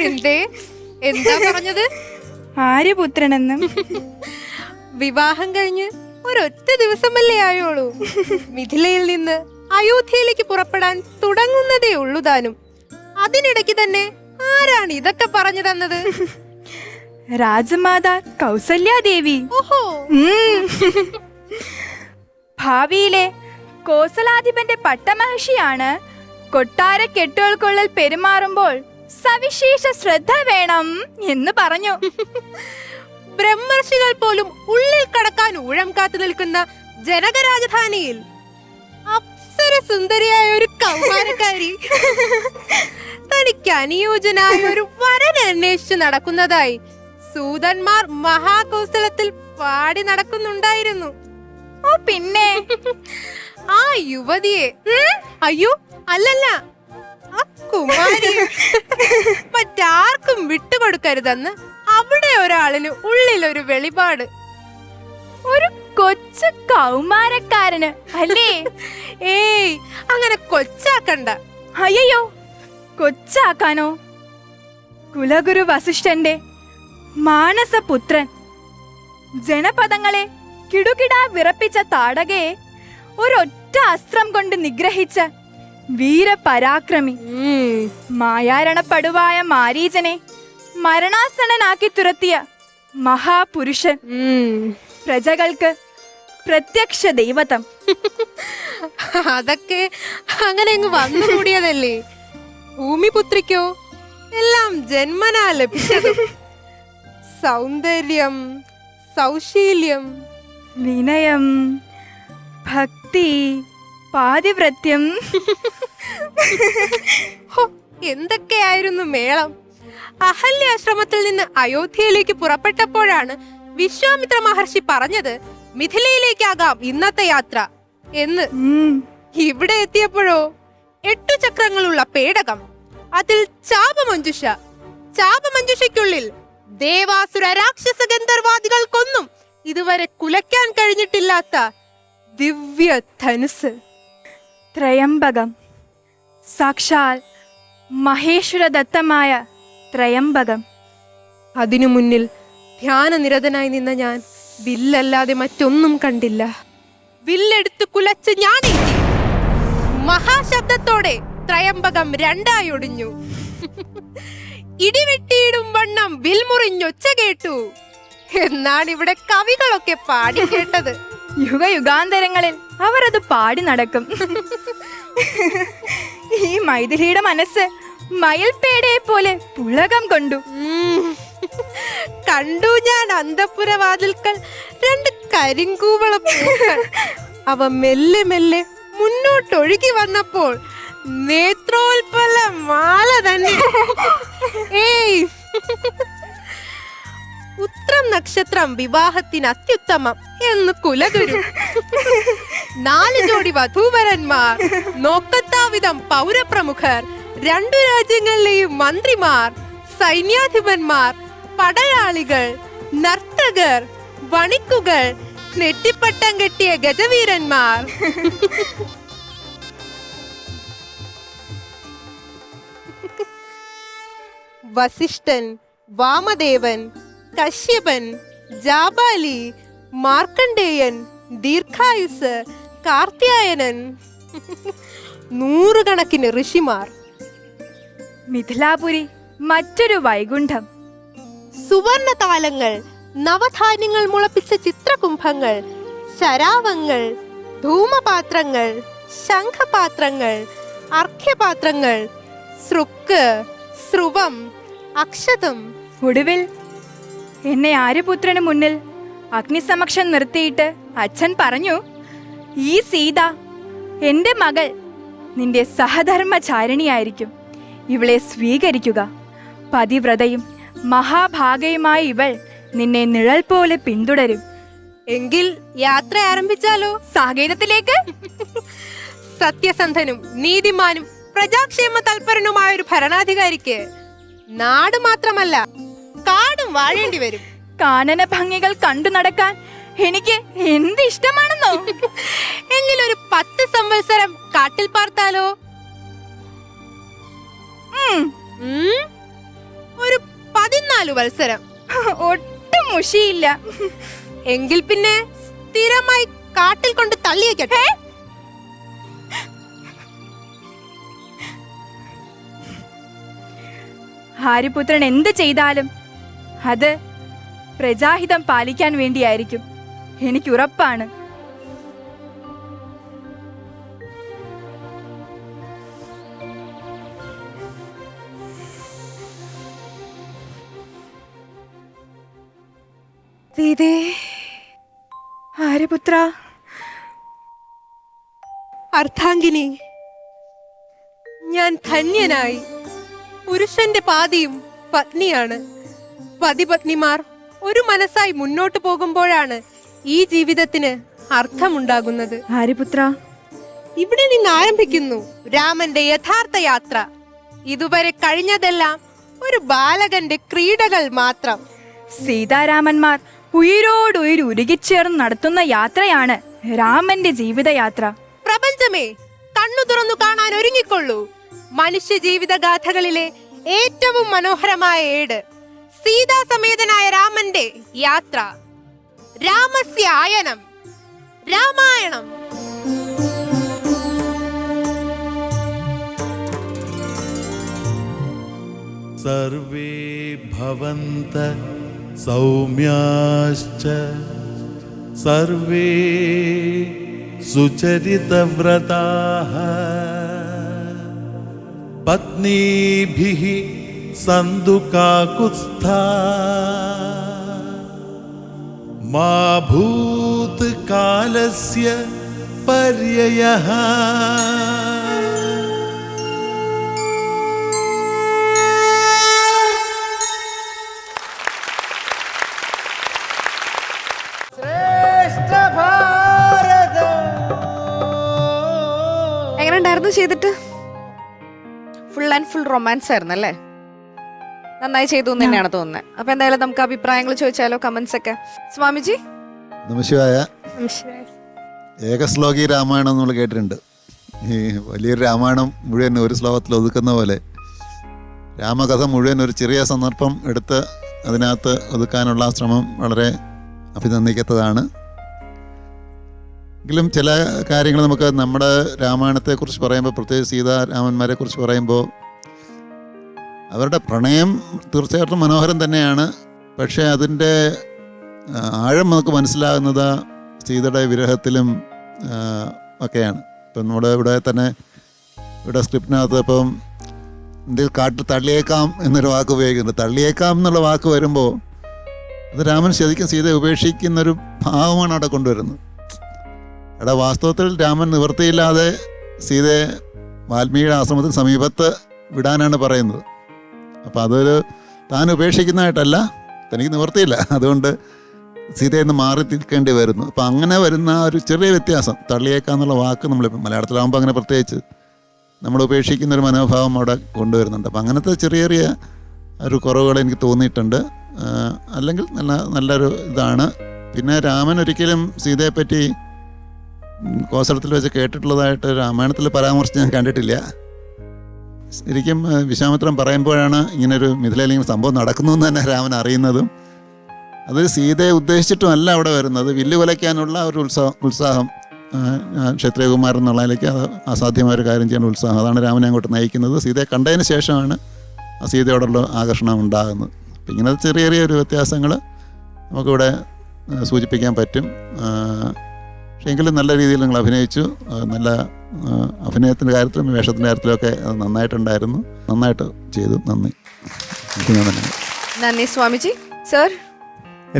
എന്തേ, എന്താ പറഞ്ഞത്? ആര്യപുത്രനെന്നും. വിവാഹം കഴിഞ്ഞ് ഒരൊറ്റ ദിവസമല്ലേ ആയോളൂ. മിഥിലയിൽ നിന്ന് അയോധ്യയിലേക്ക് പുറപ്പെടാൻ തുടങ്ങുന്നതേ ഉള്ളൂ താനും. അതിനിടയ്ക്ക് തന്നെ ആരാണ് ഇതൊക്കെ പറഞ്ഞു തന്നത്? രാജമാതാ കൗസല്യാദേവി. ഓഹോ. ഭാവിയിലെ കോസലാധിപന്റെ പട്ടമഹിഷിയാണ്. കൊട്ടാര കെട്ടുകൾക്കുള്ളിൽ പെരുമാറുമ്പോൾ സവിശേഷ ശ്രദ്ധ വേണം എന്ന് പറഞ്ഞു. ബ്രഹ്മർഷികൾ പോലും ഉള്ളിൽ കടക്കാൻ ഊഴം കാത്തു നിൽക്കുന്ന ജനക രാജധാനിയിൽ അപ്സര സുന്ദരിയായ ഒരു കൗമാരക്കാരി തനിക്ക് അനുയോജ്യനായ ഒരു വരനെ അന്വേഷിച്ച് നടക്കുന്നതായി സൂതന്മാർ മഹാകൗശലത്തിൽ പാടി നടക്കുന്നുണ്ടായിരുന്നു. ഓ പിന്നെ ആ യുവതിയെ, അയ്യോ അല്ലല്ല, ആ കുമാരിയെ മറ്റാർക്കും വിട്ടുകൊടുക്കരുതെന്ന് അവിടെ ഒരാളിന് ഉള്ളിലൊരു വെളിപാട്. ഒരു കൊച്ചു കൗമാരക്കാരന് അല്ലേ? ഏയ്, അങ്ങനെ കൊച്ചാക്കണ്ട. അയ്യോ, കൊച്ചാക്കാനോ? കുലഗുരു വസിഷ്ഠന്റെ മാനസപുത്രൻ, ജനപദങ്ങളെ കിടുകിടാ വിറപ്പിച്ച താടകയെ ഒരൊറ്റ അസ്ത്രം കൊണ്ട് നിഗ്രഹിച്ച വീരപരാക്രമി, മായാരണപ്പെടുവായ മാരീചനെ മരണാസന്നനാക്കി തുരത്തിയ മഹാപുരുഷൻ, പ്രജകൾക്ക് പ്രത്യക്ഷ ദൈവതം. അതൊക്കെ അങ്ങനെ അങ്ങ് വന്നുകൂടിയതല്ലേ. ഭൂമിപുത്രിക്കോ എല്ലാം ജന്മനാ ലഭിച്ചതും. സൗന്ദര്യം, സൗശീല്യം, വിനയം, ഭക്തി, പാതിവ്രത്യം. എന്തൊക്കെയായിരുന്നു മേളം. അഹല്യാശ്രമത്തിൽ നിന്ന് അയോധ്യയിലേക്ക് പുറപ്പെട്ടപ്പോഴാണ് വിശ്വാമിത്ര മഹർഷി പറഞ്ഞത് മിഥിലയിലേക്കാകാം ഇന്നത്തെ യാത്ര എന്ന്. ഇവിടെ എത്തിയപ്പോഴോ 8 ചക്രങ്ങളുള്ള പേടകം, അതിൽ ചാപമഞ്ജുഷ, ചാപമഞ്ജുഷയ്ക്കുള്ളിൽ ദേവാസുര രാക്ഷസ ഗന്ധർവാദികൾക്കൊന്നും ഇതുവരെ കുലയ്ക്കാൻ കഴിഞ്ഞിട്ടില്ലാത്ത ദിവ്യ ധനുസ്. ത്രയംബകം, സാക്ഷാൽ മഹേശ്വരദത്തമായ ത്രയംബകം. അതിനു മുന്നിൽ ധ്യാനനിരതനായി നിന്ന ഞാൻ വില്ലല്ലാതെ മറ്റൊന്നും കണ്ടില്ല. വില്ലെടുത്ത് കുലച്ച് ഞാൻ മഹാശബ്ദത്തോടെ ത്രയംബകം രണ്ടായി ഒടിഞ്ഞു. ഇടിവെട്ടിയിടും വണ്ണം വിൽമുറിഞ്ഞൊച്ച കേട്ടു എന്നാണ് ഇവിടെ കവികളൊക്കെ പാടി കേട്ടത്. യുഗയുഗാന്തരങ്ങളിൽ അവർ അത് പാടി നടക്കും. ഈ മൈഥിലിയുടെ മനസ്സ് മയിൽപേടയെ പോലെ പുളകം കൊണ്ടു. കണ്ടു ഞാൻ അന്തപുരവാതിൽക്കൽ 2 കരിങ്കൂവള പൂക്കൾ. അവ മെല്ലെ മെല്ലെ മുന്നോട്ടൊഴുകി വന്നപ്പോൾ നേത്രോൽപല മാല തന്നെ. ഏയ്, ഉത്രം നക്ഷത്രം വിവാഹത്തിന് അത്യുത്തമം എന്ന് കുലഗുരു. 4 ജോഡി വധൂവരന്മാർ, നോക്കത്താവിധം പൗരപ്രമുഖർ, 2 രാജ്യങ്ങളിലെയും മന്ത്രിമാർ, സൈന്യാധിപന്മാർ, പടയാളികൾ, നർത്തകർ, വണിക്കുകൾ, നെറ്റിപ്പട്ടം കെട്ടിയ ഗജവീരന്മാർ. വസിഷ്ഠൻ, വാമദേവൻ, കശ്യപൻ, ജാബാലി, മാർക്കണ്ഡേയൻ, ദീർഘായുസ്, കാർത്യായനൻ, 100 കണക്കിന് ഋഷിമാർ. മിഥിലാപുരി മറ്റൊരു വൈകുണ്ഠം. സുവർണ താലങ്ങൾ, നവധാന്യങ്ങൾ മുളപ്പിച്ച ചിത്രകുംഭങ്ങൾ, ശരാവങ്ങൾ, ധൂമപാത്രങ്ങൾ, ശംഖപാത്രങ്ങൾ, അർഘ്യപാത്രങ്ങൾ, സൃക്ക്, സ്രുവം, അക്ഷതം. ഒടുവിൽ എന്നെ ആര്യപുത്രന് മുന്നിൽ അഗ്നിസമക്ഷം നിർത്തിയിട്ട് അച്ഛൻ പറഞ്ഞു, ഈ സീത എൻ്റെ മകൾ നിന്റെ സഹധർമ്മചാരിണിയായിരിക്കും. ഇവളെ സ്വീകരിക്കുക. പതിവ്രതയും മഹാഭാഗയുമായ ഇവൾ നിന്നെ നിഴൽ പോലെ പിന്തുടരും. എങ്കിൽ യാത്ര ആരംഭിച്ചാലോ? സാകേതത്തിലേക്ക്. സത്യസന്ധനും നീതിമാനും പ്രജാക്ഷേമ തൽപരനുമായ ഒരു ഭരണാധികാരിക്ക് നാട് മാത്രമല്ല കാടും വാഴേണ്ടി വരും. കാനന ഭംഗികൾ കണ്ടു നടക്കാൻ എനിക്ക് എന്ത് ഇഷ്ടമാണെന്നോ. എങ്കിലൊരു 10 സംവത്സരം കാട്ടിൽ പാർത്താലോ? ഒരു 14 വത്സരം. ഒട്ടും മുഷിയില്ല. എങ്കിൽ പിന്നെ സ്ഥിരമായി കാട്ടിൽ കൊണ്ട് തള്ളിയേക്കട്ടെ. ആര്യപുത്രൻ എന്ത് ചെയ്താലും അത് പ്രജാഹിതം പാലിക്കാൻ വേണ്ടിയായിരിക്കും. എനിക്കുറപ്പാണ്. സീതേ, ആര്യപുത്ര, അർത്ഥാംഗിനി, ഞാൻ ധന്യനായി. പുരുഷന്റെ പാതിയും പത്നിയാണ്. പതിപത്നിമാർ ഒരു മനസ്സായി മുന്നോട്ട് പോകുമ്പോഴാണ് ഈ ജീവിതത്തിന് അർത്ഥമുണ്ടാകുന്നത്. ആര്യപുത്ര, ഇവിടെ നിന്ന് ആരംഭിക്കുന്നു രാമന്റെ യഥാർത്ഥ യാത്ര. ഇതുവരെ കഴിഞ്ഞതെല്ലാം ഒരു ബാലകന്റെ ക്രീഡകൾ മാത്രം. സീതാരാമന്മാർ ഉയിരോടുയിർ ഉരുകിച്ചേർന്ന് നടത്തുന്ന യാത്രയാണ് രാമന്റെ ജീവിതയാത്ര. പ്രപഞ്ചമേ, കണ്ണു തുറന്നു കാണാൻ ഒരുങ്ങിക്കൊള്ളൂ. മനുഷ്യ ജീവിതഗാഥകളിലെ ഏറ്റവും മനോഹരമായ ഏട്, സീതാസമേതനായ രാമന്റെ യാത്ര. രാമസ്യ ആയനം, രാമായണം. സർവേ ഭവന്ത സൗമ്യാശ്ച സർവേ സുചരിതവ്രതാഃ പത്നീഭിഃ സന്തു കാകുത്സ്ഥാ മാ ഭൂത് കാലസ്യ പര്യയഃ. എങ്ങനെ ഉണ്ടായിരുന്നു ചെയ്തിട്ട്? ഫുൾ ആൻഡ് ഫുൾ റൊമാൻസ് ആയിരുന്നു അല്ലേ? നന്നായി ചെയ്തു എന്ന് തന്നെയാണ് തോന്നുന്നത്. അപ്പൊ എന്തായാലും നമുക്ക് അഭിപ്രായങ്ങൾ ചോദിച്ചാലോ, കമന്റ്സ് ഒക്കെ. സ്വാമിജി. നമശിവായ. ഏകശ്ലോകി രാമായണം നമ്മൾ കേട്ടിട്ടുണ്ട്. ഈ വലിയൊരു രാമായണം മുഴുവൻ ഒരു ശ്ലോകത്തിൽ ഒതുക്കുന്ന പോലെ രാമകഥ മുഴുവൻ ഒരു ചെറിയ സന്ദർഭം എടുത്ത് അതിനകത്ത് ഒതുക്കാനുള്ള ശ്രമം വളരെ അഭിനന്ദിക്കത്തതാണ്. എങ്കിലും ചില കാര്യങ്ങൾ നമുക്ക് നമ്മുടെ രാമായണത്തെക്കുറിച്ച് പറയുമ്പോൾ, പ്രത്യേകിച്ച് സീതാരാമന്മാരെ കുറിച്ച് പറയുമ്പോൾ, അവരുടെ പ്രണയം തീർച്ചയായിട്ടും മനോഹരം തന്നെയാണ്. പക്ഷേ അതിൻ്റെ ആഴം നമുക്ക് മനസ്സിലാകുന്നത് സീതയുടെ വിരഹത്തിലും ഒക്കെയാണ്. ഇപ്പം നമ്മുടെ ഇവിടെ തന്നെ ഇവിടെ സ്ക്രിപ്റ്റിനകത്ത് ഇപ്പം എന്തെങ്കിലും കാട്ടിൽ തള്ളിയേക്കാം എന്നൊരു വാക്ക് ഉപയോഗിക്കുന്നുണ്ട്. തള്ളിയേക്കാം എന്നുള്ള വാക്ക് വരുമ്പോൾ അത് രാമൻ ശരിക്കും സീതയെ ഉപേക്ഷിക്കുന്നൊരു ഭാവമാണ് അവിടെ കൊണ്ടുവരുന്നത്. അവിടെ വാസ്തവത്തിൽ രാമൻ നിവൃത്തിയില്ലാതെ സീതയെ വാൽമീകിയുടെ ആശ്രമത്തിന് സമീപത്ത് വിടാനാണ് പറയുന്നത്. അപ്പോൾ അതൊരു താൻ ഉപേക്ഷിക്കുന്നതായിട്ടല്ല, തനിക്ക് നിവൃത്തിയില്ല, അതുകൊണ്ട് സീതയിൽ നിന്ന് മാറി നിൽക്കേണ്ടി വരുന്നു. അപ്പം അങ്ങനെ വരുന്ന ഒരു ചെറിയ വ്യത്യാസം, തള്ളിയേക്കാന്നുള്ള വാക്ക് നമ്മളിപ്പോൾ മലയാളത്തിലാകുമ്പോൾ അങ്ങനെ പ്രത്യേകിച്ച് നമ്മൾ ഉപേക്ഷിക്കുന്നൊരു മനോഭാവം അവിടെ കൊണ്ടുവരുന്നുണ്ട്. അപ്പം അങ്ങനത്തെ ചെറിയ ചെറിയ ഒരു കുറവുകൾ എനിക്ക് തോന്നിയിട്ടുണ്ട്. അല്ലെങ്കിൽ നല്ലൊരു ഇതാണ്. പിന്നെ രാമൻ ഒരിക്കലും സീതയെപ്പറ്റി കോസലത്തിൽ വെച്ച് കേട്ടിട്ടുള്ളതായിട്ട് രാമായണത്തിൽ പരാമർശിച്ച് ഞാൻ കണ്ടിട്ടില്ല. ശരിക്കും വിശ്വാമിത്രൻ പറയുമ്പോഴാണ് ഇങ്ങനൊരു മിഥിലയിൽ ഇങ്ങനെ സംഭവം നടക്കുന്നു എന്ന് തന്നെ രാമൻ അറിയുന്നതും. അത് സീതയെ ഉദ്ദേശിച്ചിട്ടുമല്ല അവിടെ വരുന്നത്, വില്ല് കൊലയ്ക്കാനുള്ള ഒരു ഉത്സാഹം ക്ഷത്രിയകുമാരൻ എന്നുള്ളതിലേക്ക് അത് അസാധ്യമായ ഒരു കാര്യം ചെയ്യാൻ ഉത്സാഹം, അതാണ് രാമനെ അങ്ങോട്ട് നയിക്കുന്നത്. സീതയെ കണ്ടതിന് ശേഷമാണ് ആ സീതയോടുള്ള ആകർഷണം ഉണ്ടാകുന്നത്. അപ്പം ഇങ്ങനെ ചെറിയ ചെറിയ ഒരു വ്യത്യാസങ്ങൾ നമുക്കിവിടെ സൂചിപ്പിക്കാൻ പറ്റും. പക്ഷേ എങ്കിലും നല്ല രീതിയിൽ നിങ്ങൾ അഭിനയിച്ചു. നല്ല അഭിനയത്തിൻ്റെ കാര്യത്തിലും വേഷത്തിൻ്റെ കാര്യത്തിലുമൊക്കെ അത് നന്നായിട്ടുണ്ടായിരുന്നു. നന്നായിട്ട് ചെയ്തു. നന്ദി. നന്ദി സ്വാമിജി. സർ,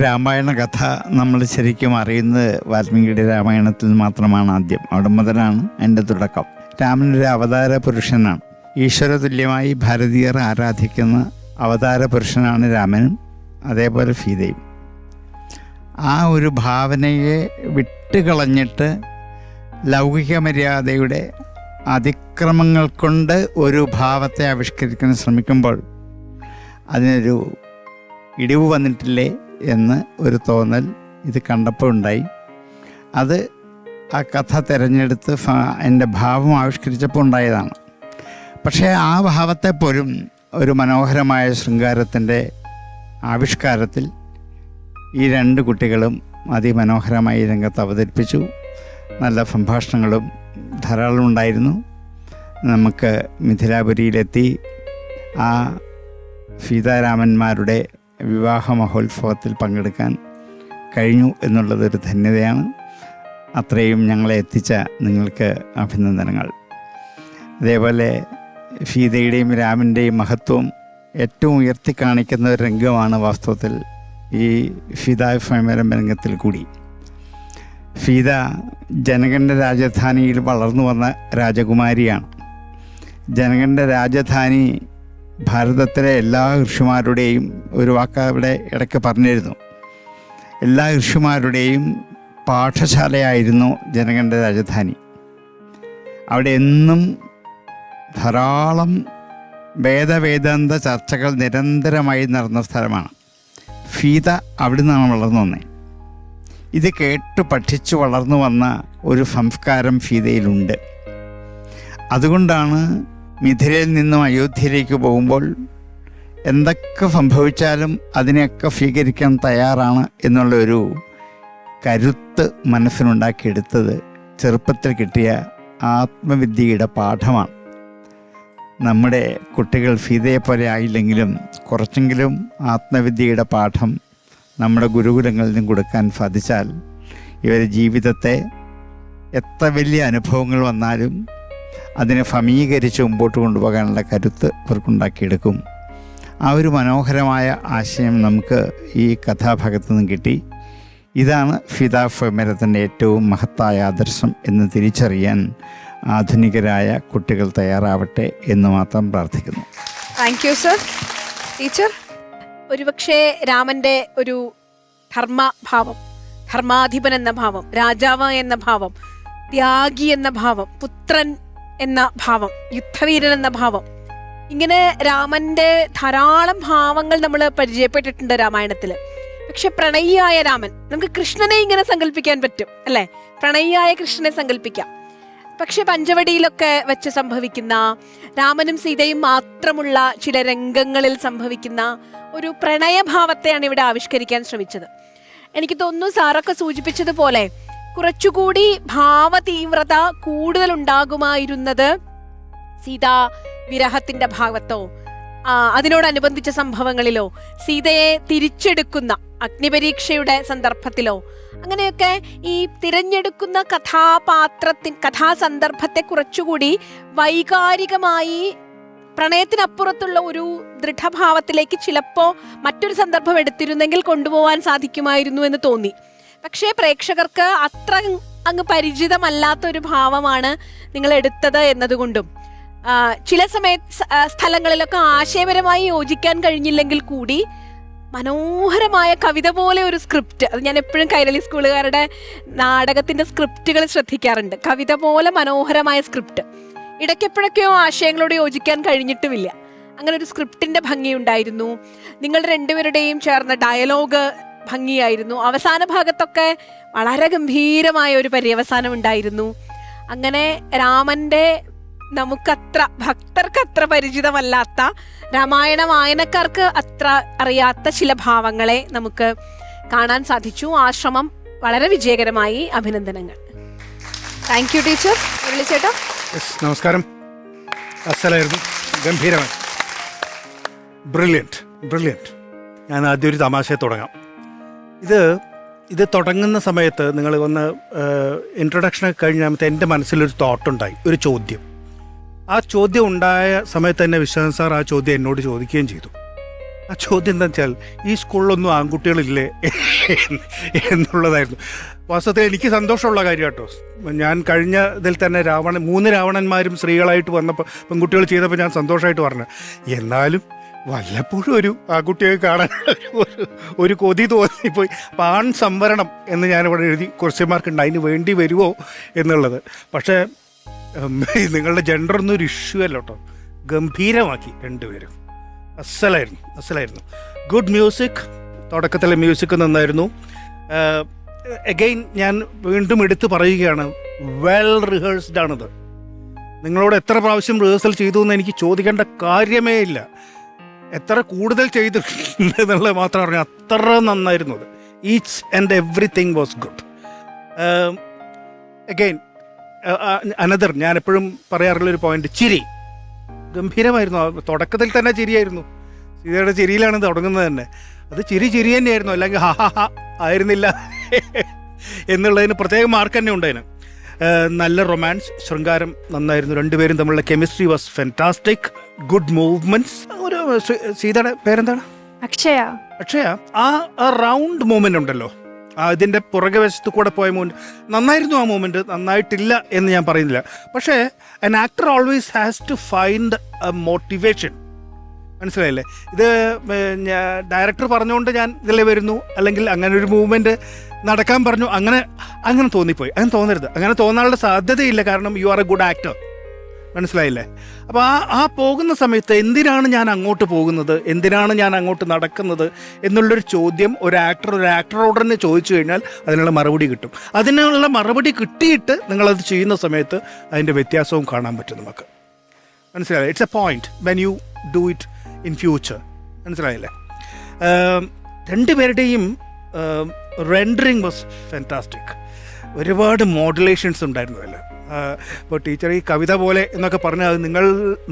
രാമായണ കഥ നമ്മൾ ശരിക്കും അറിയുന്നത് വാൽമീകിയുടെ രാമായണത്തിൽ മാത്രമാണ് ആദ്യം. അവിടെ മുതലാണ് എൻ്റെ തുടക്കം. രാമനൊരു അവതാര പുരുഷനാണ്. ഈശ്വരതുല്യമായി ഭാരതീയർ ആരാധിക്കുന്ന അവതാര പുരുഷനാണ് രാമനും അതേപോലെ സീതയും. ആ ഒരു ഭാവനയെ വിട്ടുകളഞ്ഞിട്ട് ലൗകിക മര്യാദയുടെ അതിക്രമങ്ങൾ കൊണ്ട് ഒരു ഭാവത്തെ ആവിഷ്കരിക്കാൻ ശ്രമിക്കുമ്പോൾ അതിനൊരു ഇടിവ് വന്നിട്ടില്ലേ എന്ന് ഒരു തോന്നൽ ഇത് കണ്ടപ്പോൾ ഉണ്ടായി. അത് ആ കഥ തിരഞ്ഞെടുത്ത് എൻ്റെ ഭാവം ആവിഷ്കരിച്ചപ്പോൾ ഉണ്ടായതാണ്. പക്ഷേ ആ ഭാവത്തെ പോലും ഒരു മനോഹരമായ ശൃംഗാരത്തിൻ്റെ ആവിഷ്കാരത്തിൽ ഈ രണ്ട് കുട്ടികളും അതിമനോഹരമായി രംഗത്ത് അവതരിപ്പിച്ചു. നല്ല സംഭാഷണങ്ങളും ധാരാളം ഉണ്ടായിരുന്നു. നമുക്ക് മിഥിലാപുരിയിലെത്തി ആ സീതാരാമന്മാരുടെ വിവാഹ മഹോത്സവത്തിൽ പങ്കെടുക്കാൻ കഴിഞ്ഞു എന്നുള്ളതൊരു ധന്യതയാണ്. അത്രയും ഞങ്ങളെ എത്തിച്ച നിങ്ങൾക്ക് അഭിനന്ദനങ്ങൾ. അതേപോലെ സീതയുടെയും രാമൻ്റെയും മഹത്വം ഏറ്റവും ഉയർത്തി കാണിക്കുന്ന ഒരു രംഗമാണ് വാസ്തവത്തിൽ ഈ സീതാസ്വയംവരം രംഗത്തിൽ കൂടി. സീത ജനകൻ്റെ രാജധാനിയിൽ വളർന്നു വന്ന രാജകുമാരിയാണ്. ജനകൻ്റെ രാജധാനി ഭാരതത്തിലെ എല്ലാ ഋഷിമാരുടെയും, ഒരു വാക്ക് അവിടെ ഇടയ്ക്ക് പറഞ്ഞിരുന്നു, എല്ലാ ഋഷിമാരുടെയും പാഠശാലയായിരുന്നു ജനകൻ്റെ രാജധാനി. അവിടെ എന്നും ധാരാളം വേദാന്ത ചർച്ചകൾ നിരന്തരമായി നടന്ന സ്ഥലമാണ്. സീത അവിടെ നിന്നാണ് വളർന്നു വന്നത്. ഇത് കേട്ട് പഠിച്ചു വളർന്നു വന്ന ഒരു സംസ്കാരം സീതയിലുണ്ട്. അതുകൊണ്ടാണ് മിഥിലയിൽ നിന്നും അയോധ്യയിലേക്ക് പോകുമ്പോൾ എന്തൊക്കെ സംഭവിച്ചാലും അതിനെയൊക്കെ സ്വീകരിക്കാൻ തയ്യാറാണ് എന്നുള്ളൊരു കരുത്ത് മനസ്സിനുണ്ടാക്കിയെടുത്തത് ചെറുപ്പത്തിൽ കിട്ടിയ ആത്മവിദ്യയുടെ പാഠമാണ്. നമ്മുടെ കുട്ടികൾ സീതയെപ്പോലെ ആയില്ലെങ്കിലും കുറച്ചെങ്കിലും ആത്മവിദ്യയുടെ പാഠം നമ്മുടെ ഗുരുകുലങ്ങളിൽ നിന്നും കൊടുക്കാൻ സാധിച്ചാൽ ഇവരുടെ ജീവിതത്തെ എത്ര വലിയ അനുഭവങ്ങൾ വന്നാലും അതിനെ സമീകരിച്ച് മുമ്പോട്ട് കൊണ്ടുപോകാനുള്ള കരുത്ത് ഇവർക്കുണ്ടാക്കിയെടുക്കും. ആ ഒരു മനോഹരമായ ആശയം നമുക്ക് ഈ കഥാഭാഗത്തു നിന്നും കിട്ടി. ഇതാണ് സീതാസ്വയംവരത്തിൻ്റെ ഏറ്റവും മഹത്തായ ആദർശം എന്ന് തിരിച്ചറിയാൻ ആധുനികരായ കുട്ടികൾ തയ്യാറാവട്ടെ എന്ന് മാത്രം പ്രാർത്ഥിക്കുന്നു. Thank you sir. ടീച്ചർ, ഒരുപക്ഷെ രാമന്റെ ഒരു ധർമ്മഭാവം, ധർമാധിപൻ എന്ന ഭാവം, രാജാവ് എന്ന ഭാവം, ത്യാഗി എന്ന ഭാവം, പുത്രൻ എന്ന ഭാവം, യുദ്ധവീരൻ എന്ന ഭാവം, ഇങ്ങനെ രാമന്റെ ധാരാളം ഭാവങ്ങൾ നമ്മൾ പരിചയപ്പെട്ടിട്ടുണ്ട് രാമായണത്തില്. പക്ഷെ പ്രണയിയായ രാമൻ, നമുക്ക് കൃഷ്ണനെ ഇങ്ങനെ സങ്കല്പിക്കാൻ പറ്റും അല്ലെ? പ്രണയിയായ കൃഷ്ണനെ സങ്കല്പിക്കാം. പക്ഷെ പഞ്ചവടിയിലൊക്കെ വെച്ച് സംഭവിക്കുന്ന, രാമനും സീതയും മാത്രമുള്ള ചില രംഗങ്ങളിൽ സംഭവിക്കുന്ന ഒരു പ്രണയഭാവത്തെയാണ് ഇവിടെ ആവിഷ്കരിക്കാൻ ശ്രമിച്ചത്. എനിക്ക് തോന്നുന്നു സാറൊക്കെ സൂചിപ്പിച്ചതുപോലെ കുറച്ചുകൂടി ഭാവതീവ്രത കൂടുതൽ ഉണ്ടാകുമായിരുന്നത് സീതാ വിരഹത്തിന്റെ ഭാഗത്തോ അതിനോടനുബന്ധിച്ച സംഭവങ്ങളിലോ, സീതയെ തിരിച്ചെടുക്കുന്ന അഗ്നിപരീക്ഷയുടെ സന്ദർഭത്തിലോ, അങ്ങനെയൊക്കെ ഈ തിരഞ്ഞെടുക്കുന്ന കഥാസന്ദർഭത്തെ കുറച്ചുകൂടി വൈകാരികമായി പ്രണയത്തിനപ്പുറത്തുള്ള ഒരു ദൃഢഭാവത്തിലേക്ക് ചിലപ്പോൾ മറ്റൊരു സന്ദർഭം എടുത്തിരുന്നെങ്കിൽ കൊണ്ടുപോകാൻ സാധിക്കുമായിരുന്നു എന്ന് തോന്നി. പക്ഷേ പ്രേക്ഷകർക്ക് അത്ര അങ്ങ് പരിചിതമല്ലാത്തൊരു ഭാവമാണ് നിങ്ങൾ എടുത്തത് എന്നതുകൊണ്ടും ചില സ്ഥലങ്ങളിലൊക്കെ ആശയപരമായി യോജിക്കാൻ കഴിഞ്ഞില്ലെങ്കിൽ കൂടി മനോഹരമായ കവിത പോലെ ഒരു സ്ക്രിപ്റ്റ്, അത് ഞാൻ എപ്പോഴും കൈരളി സ്കൂളുകാരുടെ നാടകത്തിന്റെ സ്ക്രിപ്റ്റുകൾ ശ്രദ്ധിക്കാറുണ്ട്. കവിത പോലെ മനോഹരമായ സ്ക്രിപ്റ്റ്, ഇടയ്ക്കെപ്പോഴൊക്കെയോ ആശയങ്ങളോട് യോജിക്കാൻ കഴിഞ്ഞിട്ടുമില്ല. അങ്ങനെ ഒരു സ്ക്രിപ്റ്റിന്റെ ഭംഗിയുണ്ടായിരുന്നു. നിങ്ങൾ രണ്ടുപേരുടെയും ചേർന്ന ഡയലോഗ് ഭംഗിയായിരുന്നു. അവസാന ഭാഗത്തൊക്കെ വളരെ ഗംഭീരമായ ഒരു പര്യവസാനം ഉണ്ടായിരുന്നു. അങ്ങനെ രാമന്റെ നമുക്കത്ര ഭക്തർക്ക് അത്ര പരിചിതമല്ലാത്ത, രാമായണ വായനക്കാർക്ക് അത്ര അറിയാത്ത ചില ഭാവങ്ങളെ നമുക്ക് കാണാൻ സാധിച്ചു. ആ ശ്രമം വളരെ വിജയകരമായി. അഭിനന്ദനങ്ങൾ. Thank you teacher. മുരളിച്ചേട്ടാ. നമസ്കാരം. അസലായിരുന്നു, ഗംഭീരമായി, ബ്രില്യൻറ്റ്. ഞാൻ ആദ്യം ഒരു തമാശയെ തുടങ്ങാം. ഇത് തുടങ്ങുന്ന സമയത്ത് നിങ്ങൾ ഒന്ന് ഇൻട്രൊഡക്ഷനൊക്കെ കഴിഞ്ഞാൽ എൻ്റെ മനസ്സിലൊരു തോട്ടുണ്ടായി, ഒരു ചോദ്യം. ആ ചോദ്യം ഉണ്ടായ സമയത്ത് തന്നെ വിശ്വനാഥ് സാർ ആ ചോദ്യം എന്നോട് ചോദിക്കുകയും ചെയ്തു. ആ ചോദ്യം എന്താ വെച്ചാൽ, ഈ സ്കൂളിലൊന്നും ആൺകുട്ടികളില്ലേ എന്നുള്ളതായിരുന്നു. വാസ്തവത്തിൽ എനിക്ക് സന്തോഷമുള്ള കാര്യം കേട്ടോ. ഞാൻ കഴിഞ്ഞ ഇതിൽ തന്നെ 3 രാവണന്മാരും സ്ത്രീകളായിട്ട് വന്നപ്പോൾ, പെൺകുട്ടികൾ ചെയ്തപ്പോൾ ഞാൻ സന്തോഷമായിട്ട് പറഞ്ഞു. എന്നാലും വല്ലപ്പോഴും ഒരു ആൺകുട്ടിയെ കാണാൻ ഒരു കൊതി തോന്നിപ്പോയി. അപ്പോൾ ആൺ സംവരണം എന്ന് ഞാനിവിടെ എഴുതി ക്വസ്റ്റ്യൻ മാർക്കുണ്ട്, അതിന് വേണ്ടി വരുമോ എന്നുള്ളത്. പക്ഷേ നിങ്ങളുടെ ജെൻഡറൊന്നും ഒരു ഇഷ്യൂ അല്ല കേട്ടോ. ഗംഭീരമാക്കി രണ്ടുപേരും. അസലായിരുന്നു. Good music. തുടക്കത്തിലെ മ്യൂസിക് നന്നായിരുന്നു. അഗെയിൻ ഞാൻ വീണ്ടും എടുത്തു പറയുകയാണ്, വെൽ റിഹേഴ്സ്ഡ് ആണിത്. നിങ്ങളോട് എത്ര പ്രാവശ്യം റിഹേഴ്സൽ ചെയ്തു എന്ന് എനിക്ക് ചോദിക്കേണ്ട കാര്യമേ ഇല്ല. എത്ര കൂടുതൽ ചെയ്തിട്ടുണ്ട് എന്നുള്ളത് മാത്രം പറഞ്ഞു. അത്ര നന്നായിരുന്നു അത്. Each and everything was good. Again another, ഞാൻ എപ്പോഴും പറയാറുള്ളൊരു പോയിന്റ്, ചിരി ഗംഭീരമായിരുന്നു. തുടക്കത്തിൽ തന്നെ ചിരിയായിരുന്നു. സീതയുടെ ചിരിയിലാണ് തുടങ്ങുന്നത് തന്നെ. അത് ചിരി തന്നെയായിരുന്നു, അല്ലെങ്കിൽ ഹാ ആയിരുന്നില്ല എന്നുള്ളതിന് പ്രത്യേക മാർക്ക് തന്നെ ഉണ്ടായിരുന്നു. നല്ല റൊമാൻസ്, ശൃംഗാരം നന്നായിരുന്നു. രണ്ടുപേരും തമ്മിലുള്ള chemistry was fantastic. Good movements. ഒരു സീതയുടെ പേരെന്താണ്? അക്ഷയ. ആ റൗണ്ട് മൂവ്മെന്റ് ഉണ്ടല്ലോ, ഇതിൻ്റെ പുറകെ വശത്ത് കൂടെ പോയ മൂവ്മെന്റ് നന്നായിരുന്നു. ആ മൂവ്മെന്റ് നന്നായിട്ടില്ല എന്ന് ഞാൻ പറയുന്നില്ല. പക്ഷേ an actor always has to find a motivation. മനസ്സിലായില്ലേ? ഇത് ഡയറക്ടർ പറഞ്ഞുകൊണ്ട് ഞാൻ ഇതിൽ വരുന്നു, അല്ലെങ്കിൽ അങ്ങനെ ഒരു മൂവ്മെന്റ് നടക്കാൻ പറഞ്ഞു, അങ്ങനെ തോന്നിപ്പോയി. അങ്ങനെ തോന്നരുത്. അങ്ങനെ തോന്നാനുള്ള സാധ്യതയില്ല. കാരണം you are A good actor. മനസ്സിലായില്ലേ? അപ്പോൾ ആ പോകുന്ന സമയത്ത് എന്തിനാണ് ഞാൻ അങ്ങോട്ട് പോകുന്നത്, എന്തിനാണ് ഞാൻ അങ്ങോട്ട് നടക്കുന്നത് എന്നുള്ളൊരു ചോദ്യം ഒരു ആക്ടറോട് തന്നെ ചോദിച്ചു കഴിഞ്ഞാൽ അതിനുള്ള മറുപടി കിട്ടും. അതിനുള്ള മറുപടി കിട്ടിയിട്ട് നിങ്ങളത് ചെയ്യുന്ന സമയത്ത് അതിൻ്റെ വ്യത്യാസവും കാണാൻ പറ്റും നമുക്ക്. മനസ്സിലായില്ലേ? It's A point when you do it in future. മനസ്സിലായില്ലേ? രണ്ടുപേരുടെയും റെൻഡറിങ് വാസ് ഫാന്റാസ്റ്റിക്. ഒരുപാട് മോഡുലേഷൻസ് ഉണ്ടായിരുന്നു അല്ലേ. ഇപ്പോൾ ടീച്ചർ ഈ കവിത പോലെ എന്നൊക്കെ പറഞ്ഞാൽ അത്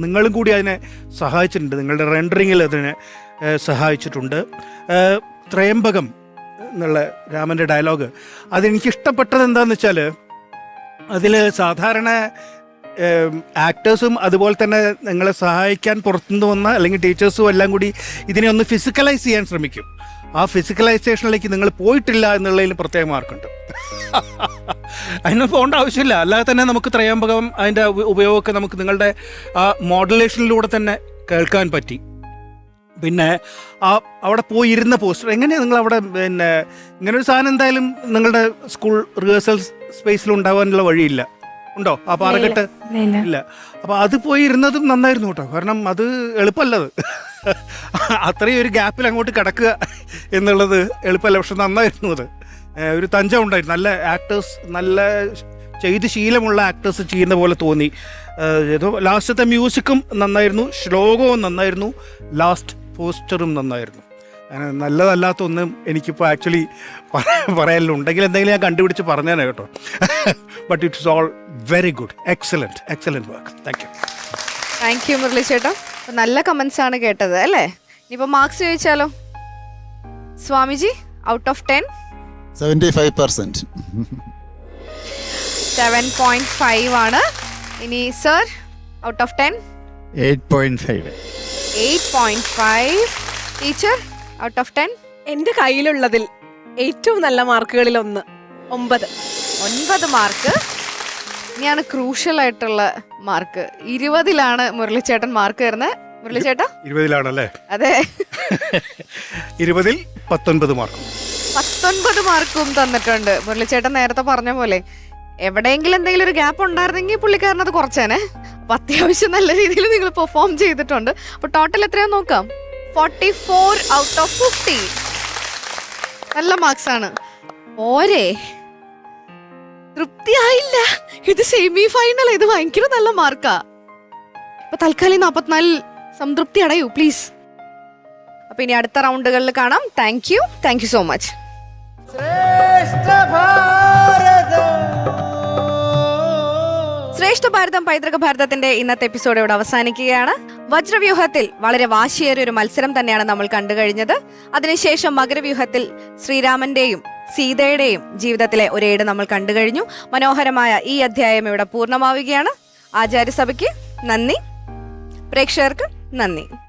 നിങ്ങളും കൂടി അതിനെ സഹായിച്ചിട്ടുണ്ട്. നിങ്ങളുടെ റെൻഡറിങ്ങിൽ അതിനെ സഹായിച്ചിട്ടുണ്ട്. ത്രയംബകം എന്നുള്ള രാമൻ്റെ ഡയലോഗ്, അതെനിക്കിഷ്ടപ്പെട്ടത് എന്താണെന്ന് വെച്ചാൽ, അതിൽ സാധാരണ ആക്ടേഴ്സും അതുപോലെ തന്നെ നിങ്ങളെ സഹായിക്കാൻ പുറത്തുനിന്ന് വന്ന അല്ലെങ്കിൽ ടീച്ചേഴ്സും എല്ലാം കൂടി ഇതിനെ ഒന്ന് ഫിസിക്കലൈസ് ചെയ്യാൻ ശ്രമിക്കും. ആ ഫിസിക്കലൈസേഷനിലേക്ക് നിങ്ങൾ പോയിട്ടില്ല എന്നുള്ളതിൽ പ്രത്യേക മാർക്കുണ്ട്. അതിന് പോകേണ്ട ആവശ്യമില്ല. അല്ലാതെ തന്നെ നമുക്ക് ത്രയംബകം അതിൻ്റെ ഉപയോഗമൊക്കെ നമുക്ക് നിങ്ങളുടെ ആ മോഡുലേഷനിലൂടെ തന്നെ കേൾക്കാൻ പറ്റി. പിന്നെ അവിടെ പോയി ഇരുന്ന പോസ്റ്റർ എങ്ങനെയാണ് നിങ്ങൾ അവിടെ ഇങ്ങനൊരു സാധനം എന്തായാലും നിങ്ങളുടെ സ്കൂൾ റിഹേഴ്സൽ സ്പേസിൽ ഉണ്ടാവാനുള്ള വഴിയില്ല. ഉണ്ടോ? ആ പാറക്കെട്ട് ഇല്ല. അപ്പോൾ അത് പോയി ഇരുന്നതും നന്നായിരുന്നു കേട്ടോ. കാരണം അത് എളുപ്പമല്ലത്. അത്രയും ഒരു ഗ്യാപ്പിൽ അങ്ങോട്ട് കിടക്കുക എന്നുള്ളത് എളുപ്പമല്ല. പക്ഷെ നന്നായിരുന്നു അത്. ഒരു തഞ്ചം ഉണ്ടായിരുന്നു. നല്ല ആക്ടേഴ്സ്, നല്ല ചെയ്ത് ശീലമുള്ള ആക്ടേഴ്സ് ചെയ്യുന്ന പോലെ തോന്നി. ഏതോ ലാസ്റ്റത്തെ മ്യൂസിക്കും നന്നായിരുന്നു, ശ്ലോകവും നന്നായിരുന്നു, ലാസ്റ്റ് പോസ്റ്ററും നന്നായിരുന്നു. അങ്ങനെ നല്ലതല്ലാത്തൊന്നും എനിക്കിപ്പോൾ ആക്ച്വലി പറയാനുണ്ടെങ്കിൽ എന്തെങ്കിലും ഞാൻ കണ്ടുപിടിച്ച് പറഞ്ഞേനെ കേട്ടോ. But it's all very good. Excellent work. Thank you Murali ചേട്ടാ. നല്ല കമൻസ് ആണ് കേട്ടത് അല്ലേ? ഇനിയിപ്പോൾ മാർക്സ് ചോദിച്ചാലോ? Swamiji, out of 10? 75%. 7.5 ആണ്. ഇനി sir, out of 10? 8.5. 8.5. Teacher, out of 10? എൻ്റെ കയ്യിലുള്ളതിൽ ഏറ്റവും നല്ല മാർക്കുകളിൽ 9 മാർക്ക്. ഇനിയാണ് ക്രൂഷ്യൽ ആയിട്ടുള്ള മാർക്ക്. 20 മുരളിച്ചേട്ടൻ മാർക്ക് തരുന്നത്. മുരളിച്ചേട്ടാ 20 അതെ. 20 19 മാർക്കും. 19 മാർക്കും തന്നിട്ടുണ്ട്. മുരളിച്ചേട്ടൻ നേരത്തെ പറഞ്ഞ പോലെ എവിടെയെങ്കിലും എന്തെങ്കിലും ഒരു ഗ്യാപ്പ് ഉണ്ടായിരുന്നെങ്കിൽ പുള്ളിക്കാരനത് കുറച്ചേനെ. അപ്പൊ അത്യാവശ്യം നല്ല രീതിയിൽ നിങ്ങൾ പെർഫോം ചെയ്തിട്ടുണ്ട്. അപ്പൊ ടോട്ടൽ എത്രയാ നോക്കാം? 44 ഔട്ട് ഓഫ് 50. നല്ല മാർക്സ് ആണ്. ഓരേ തൃപ്തിയായില്ല. ഇത് സെമി ഫൈനൽ. ഇത് ഭയങ്കര നല്ല മാർക്കാ. അപ്പൊ തൽക്കാലം 44 സംതൃപ്തി അടയൂ പ്ലീസ്. അപ്പൊ ഇനി അടുത്ത റൗണ്ടുകളിൽ കാണാം. Thank you so much. ശ്രേഷ്ഠ ഭാരതം പൈതൃക ഭാരതത്തിന്റെ ഇന്നത്തെ എപ്പിസോഡ് ഇവിടെ അവസാനിക്കുകയാണ്. വജ്രവ്യൂഹത്തിൽ വളരെ വാശിയേറിയ ഒരു മത്സരം തന്നെയാണ് നമ്മൾ കണ്ടു കഴിഞ്ഞത്. അതിനുശേഷം മകരവ്യൂഹത്തിൽ ശ്രീരാമന്റെയും സീതയുടെയും ജീവിതത്തിലെ ഒരേട് നമ്മൾ കണ്ടു കഴിഞ്ഞു. മനോഹരമായ ഈ അധ്യായം ഇവിടെ പൂർണ്ണമാവുകയാണ്. ആചാര്യസഭയ്ക്ക് നന്ദി, പ്രേക്ഷകർക്ക് നന്ദി.